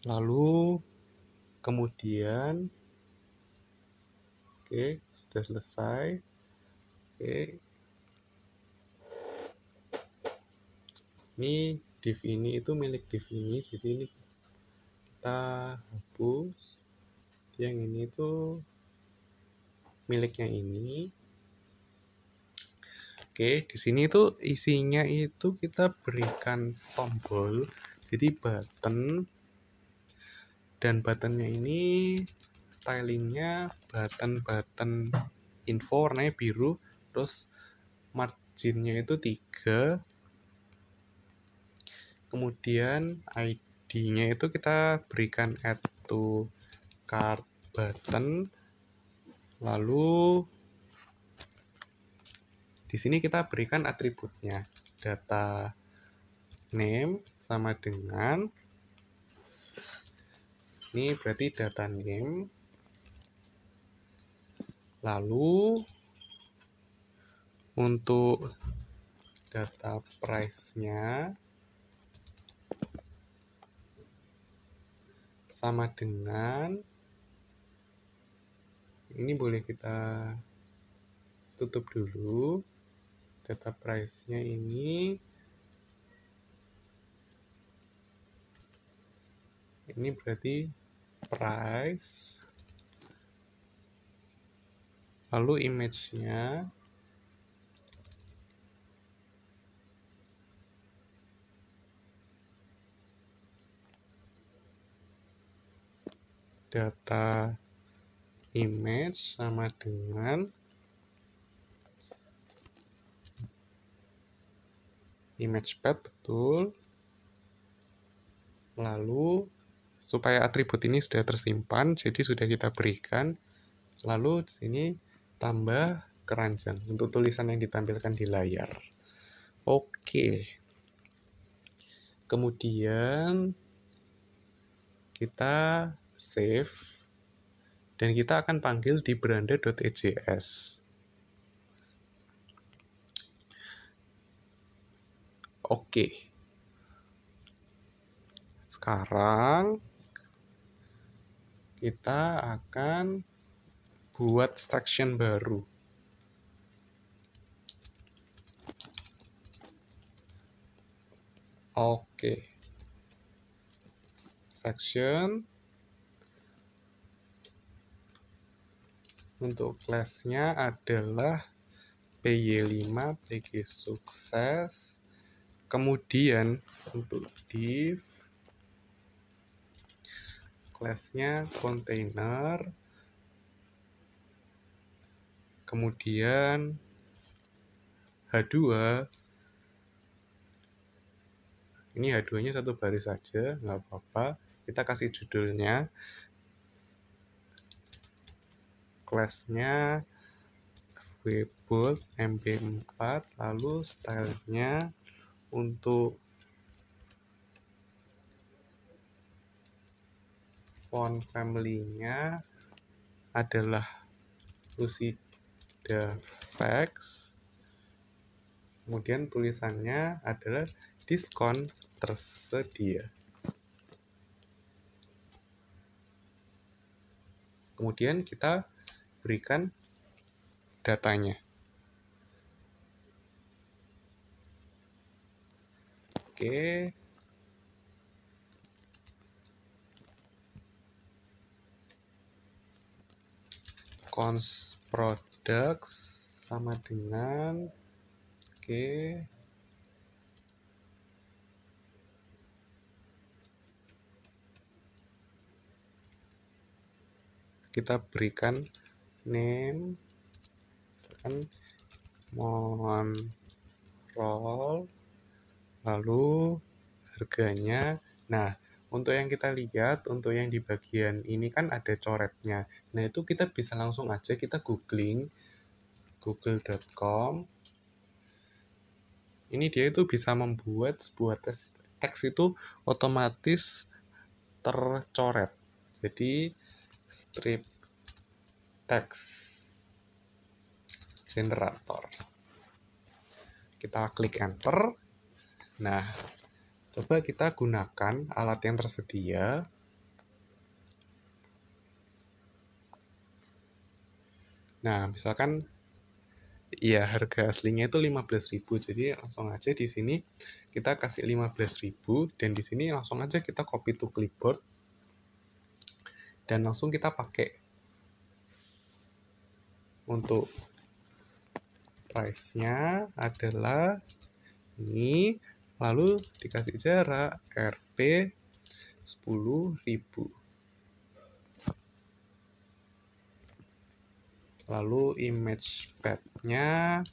lalu kemudian oke, sudah selesai. Oke, ini div ini itu milik div ini, jadi ini kita hapus, yang ini itu miliknya ini. Oke, di sini itu isinya itu kita berikan tombol, jadi button, dan buttonnya ini stylingnya button info warnanya biru, terus marginnya itu 3, kemudian ID-nya itu kita berikan add to cart button, lalu di sini kita berikan atributnya. Data name sama dengan, ini berarti data name, lalu untuk data price-nya sama dengan, ini boleh kita tutup dulu. Data price-nya ini berarti price, lalu image-nya data image sama dengan image path, betul. Lalu supaya atribut ini sudah tersimpan, jadi sudah kita berikan. Lalu di sini tambah keranjang untuk tulisan yang ditampilkan di layar. Oke. Kemudian kita save dan kita akan panggil di beranda.ejs. Oke. Sekarang kita akan buat section baru. Oke. Section. Untuk class-nya adalah PY5 PG sukses. Kemudian untuk div, class-nya container. Kemudian H2, ini H2-nya satu baris saja, nggak apa-apa. Kita kasih judulnya, class-nya fwbold mb4, lalu style-nya untuk font family-nya adalah Lucida Vex. Kemudian tulisannya adalah diskon tersedia. Kemudian kita berikan datanya. Oke. Cons products sama dengan, oke. Kita berikan name, misalkan Monroll, lalu harganya. Nah, untuk yang kita lihat, untuk yang di bagian ini kan ada coretnya. Nah, itu kita bisa langsung aja kita googling, google.com. Ini dia itu bisa membuat sebuah teks itu otomatis tercoret. Jadi, strip text generator. Kita klik enter. Nah, coba kita gunakan alat yang tersedia. Nah, misalkan ya harga aslinya itu 15.000. Jadi langsung aja di sini kita kasih 15.000 dan di sini langsung aja kita copy to clipboard dan langsung kita pakai. Untuk price-nya adalah ini, lalu dikasih jarak Rp 10.000. Lalu image path-nya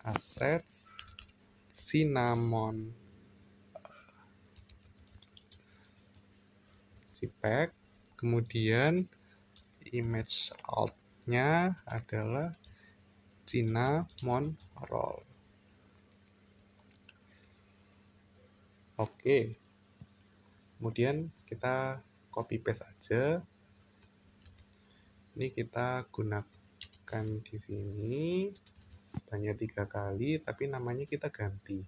assets cinnamon JPEG. Kemudian image alt-nya adalah cinnamon roll. Oke. Kemudian kita copy paste aja. Ini kita gunakan di sini sebanyak 3 kali, tapi namanya kita ganti.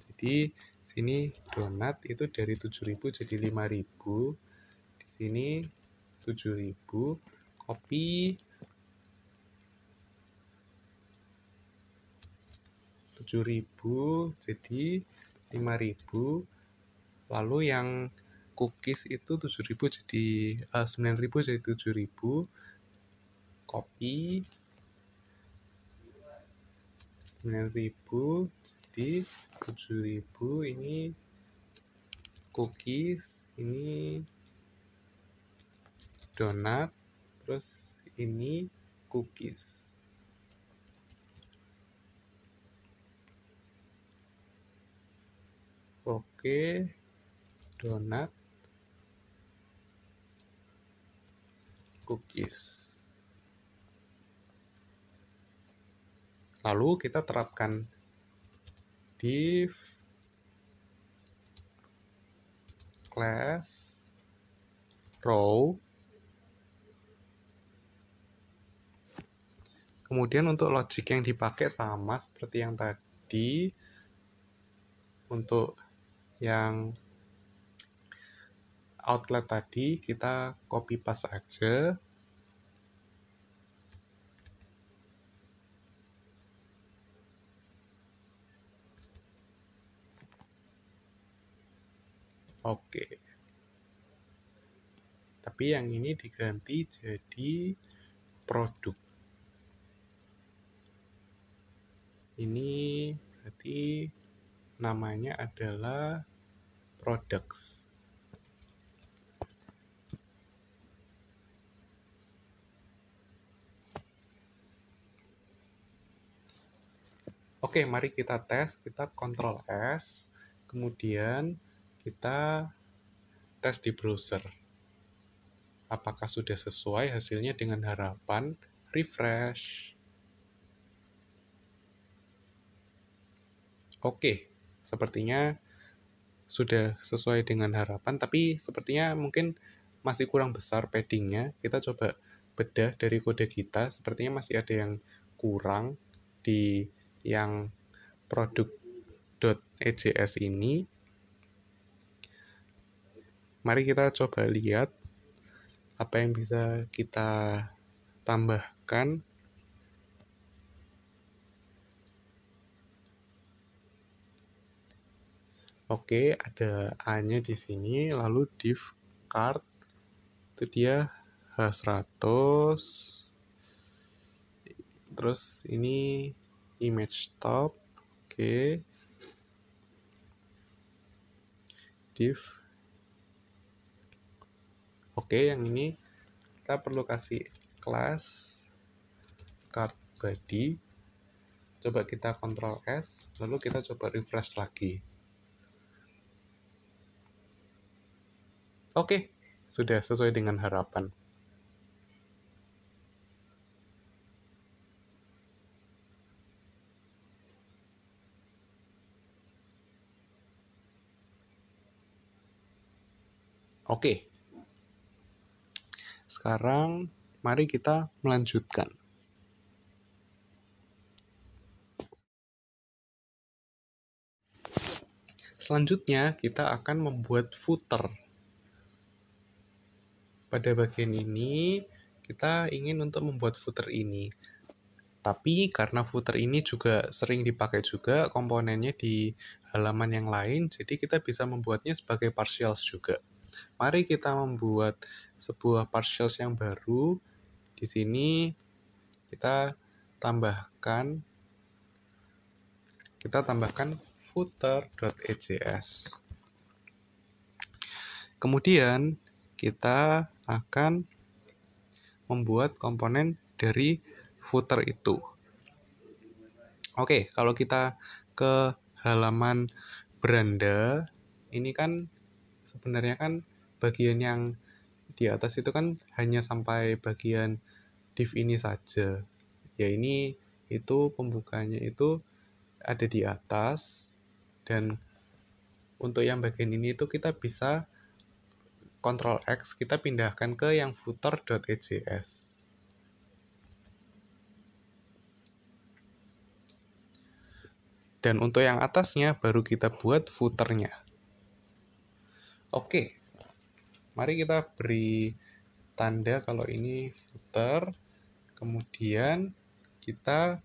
Jadi sini donat itu dari 7.000 jadi 5.000. Di sini 7.000, copy 7.000 jadi 5.000. Lalu yang cookies itu 7.000 jadi 9.000 jadi 7.000. Copy 9.000 jadi 7.000. Ini cookies, ini donat, terus ini cookies. Oke, donat, cookies. Lalu kita terapkan div class row. Kemudian untuk logic yang dipakai sama seperti yang tadi. Untuk yang outlet tadi kita copy paste aja. Oke. Tapi yang ini diganti jadi produk. Ini berarti namanya adalah products. Oke, mari kita tes. Kita Ctrl S, kemudian kita tes di browser. Apakah sudah sesuai hasilnya dengan harapan? Refresh. Oke, sepertinya sudah sesuai dengan harapan, tapi sepertinya mungkin masih kurang besar paddingnya. Kita coba bedah dari kode kita, sepertinya masih ada yang kurang di yang produk.ejs ini. Mari kita coba lihat apa yang bisa kita tambahkan. Oke, ada A-nya di sini, lalu div card itu dia H100. Terus ini image top. Oke. Div. Oke, yang ini kita perlu kasih class card body. Coba kita Ctrl S, lalu kita coba refresh lagi. Oke, sudah sesuai dengan harapan. Oke. Sekarang mari kita melanjutkan. Selanjutnya kita akan membuat footer. Pada bagian ini kita ingin untuk membuat footer ini. Tapi karena footer ini juga sering dipakai juga komponennya di halaman yang lain, jadi kita bisa membuatnya sebagai partials juga. Mari kita membuat sebuah partials yang baru. Di sini kita tambahkan footer.ejs. Kemudian kita akan membuat komponen dari footer itu. Oke, kalau kita ke halaman beranda, ini kan sebenarnya kan bagian yang di atas itu kan hanya sampai bagian div ini saja. Ya ini itu pembukanya itu ada di atas, dan untuk yang bagian ini itu kita bisa Ctrl X, kita pindahkan ke yang footer.ejs. Dan untuk yang atasnya baru kita buat footernya. Oke, mari kita beri tanda kalau ini footer. Kemudian kita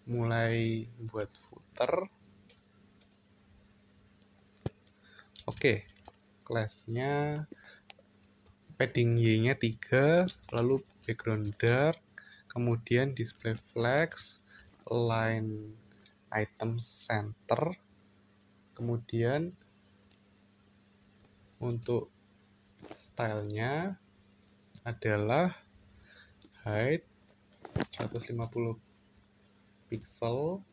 mulai buat footer. Oke, class-nya padding Y-nya 3, lalu background dark, kemudian display flex, align item center, kemudian untuk stylenya adalah height 150 pixel,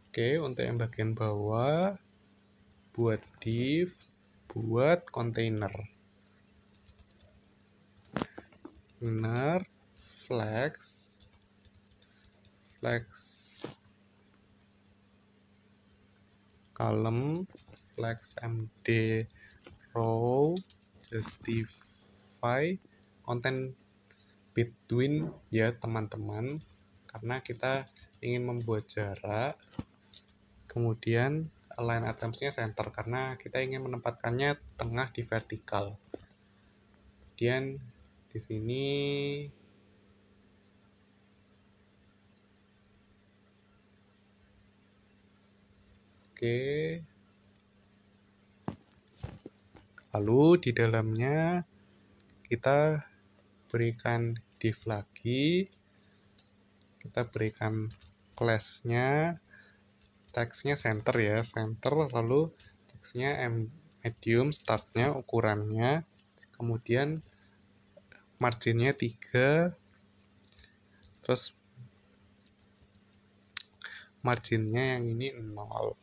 oke. Untuk yang bagian bawah buat div, buat container flex column, flex md row, justify content between ya teman-teman, karena kita ingin membuat jarak. Kemudian align itemsnya center karena kita ingin menempatkannya tengah di vertikal. Kemudian di sini oke. Lalu di dalamnya kita berikan div lagi, kita berikan class-nya, text-nya center ya, center, lalu text-nya medium, start-nya, ukurannya, kemudian margin-nya 3, terus margin-nya yang ini 0.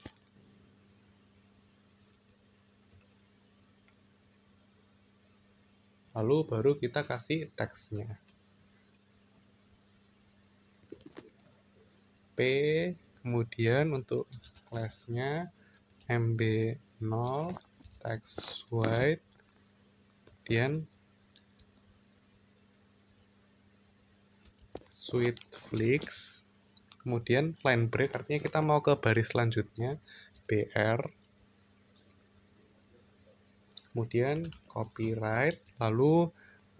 Lalu baru kita kasih text-nya. P, kemudian untuk class-nya mb0 text white, kemudian sweet flicks, kemudian line break artinya kita mau ke baris selanjutnya, br, kemudian copyright, lalu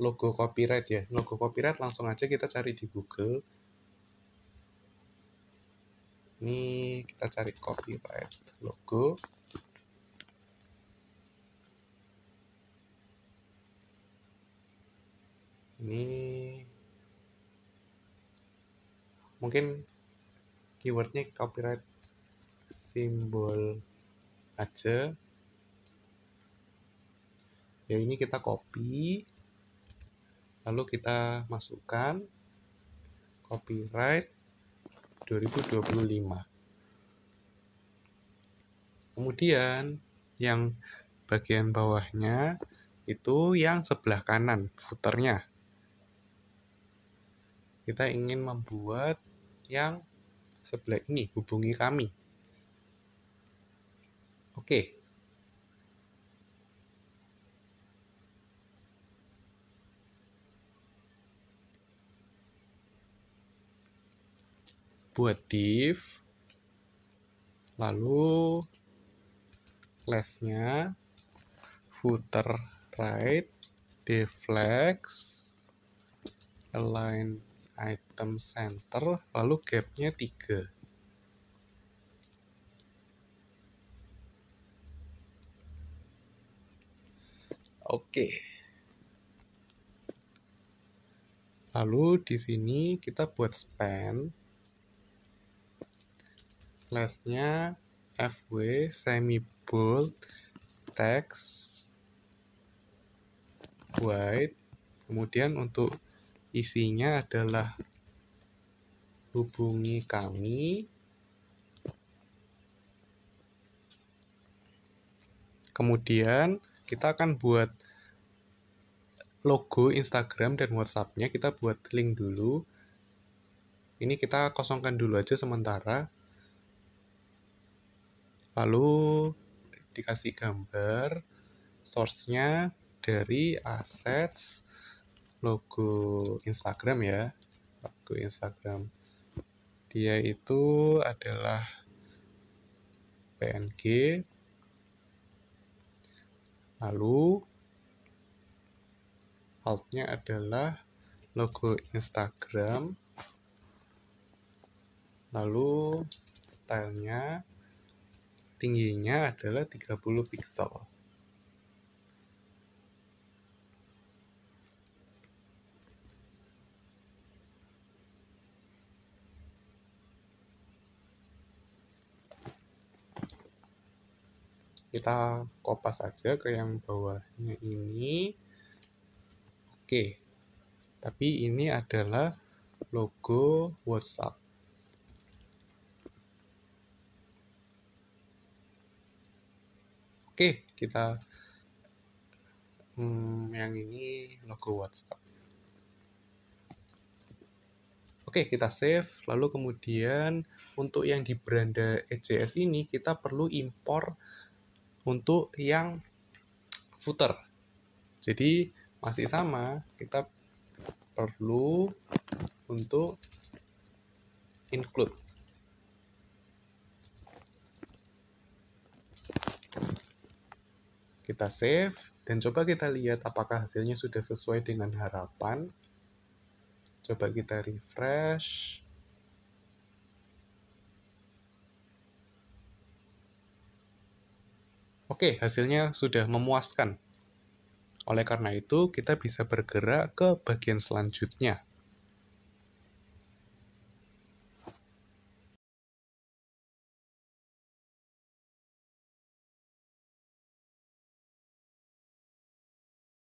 logo copyright ya. Logo copyright langsung aja kita cari di Google. Ini kita cari copyright logo. Ini mungkin keywordnya copyright simbol aja. Ya ini kita copy, lalu kita masukkan copyright 2025. Kemudian yang bagian bawahnya itu yang sebelah kanan, footernya. Kita ingin membuat yang sebelah ini, hubungi kami. Oke. Buat div, lalu class-nya footer right, deflex, align item center, lalu gap-nya 3. Oke. Lalu di sini kita buat span, class-nya fw semi bold text white, kemudian untuk Isinya adalah hubungi kami. Kemudian kita akan buat logo Instagram dan WhatsApp-nya. Kita buat link dulu. Ini kita kosongkan dulu aja sementara. Lalu dikasih gambar. Source-nya dari assets logo Instagram ya. Logo Instagram. Dia itu adalah PNG. Lalu alt-nya adalah logo Instagram. Lalu stylenya, tingginya adalah 30 pixel. Kita kopas aja ke yang bawahnya ini. Oke, tapi ini adalah logo WhatsApp. Oke, kita yang ini logo WhatsApp. Oke, kita save. Lalu kemudian untuk yang di beranda EJS ini kita perlu impor untuk yang footer. Jadi masih sama, kita perlu untuk include. Kita save dan coba kita lihat apakah hasilnya sudah sesuai dengan harapan. Coba kita refresh. Oke, hasilnya sudah memuaskan. Oleh karena itu, kita bisa bergerak ke bagian selanjutnya.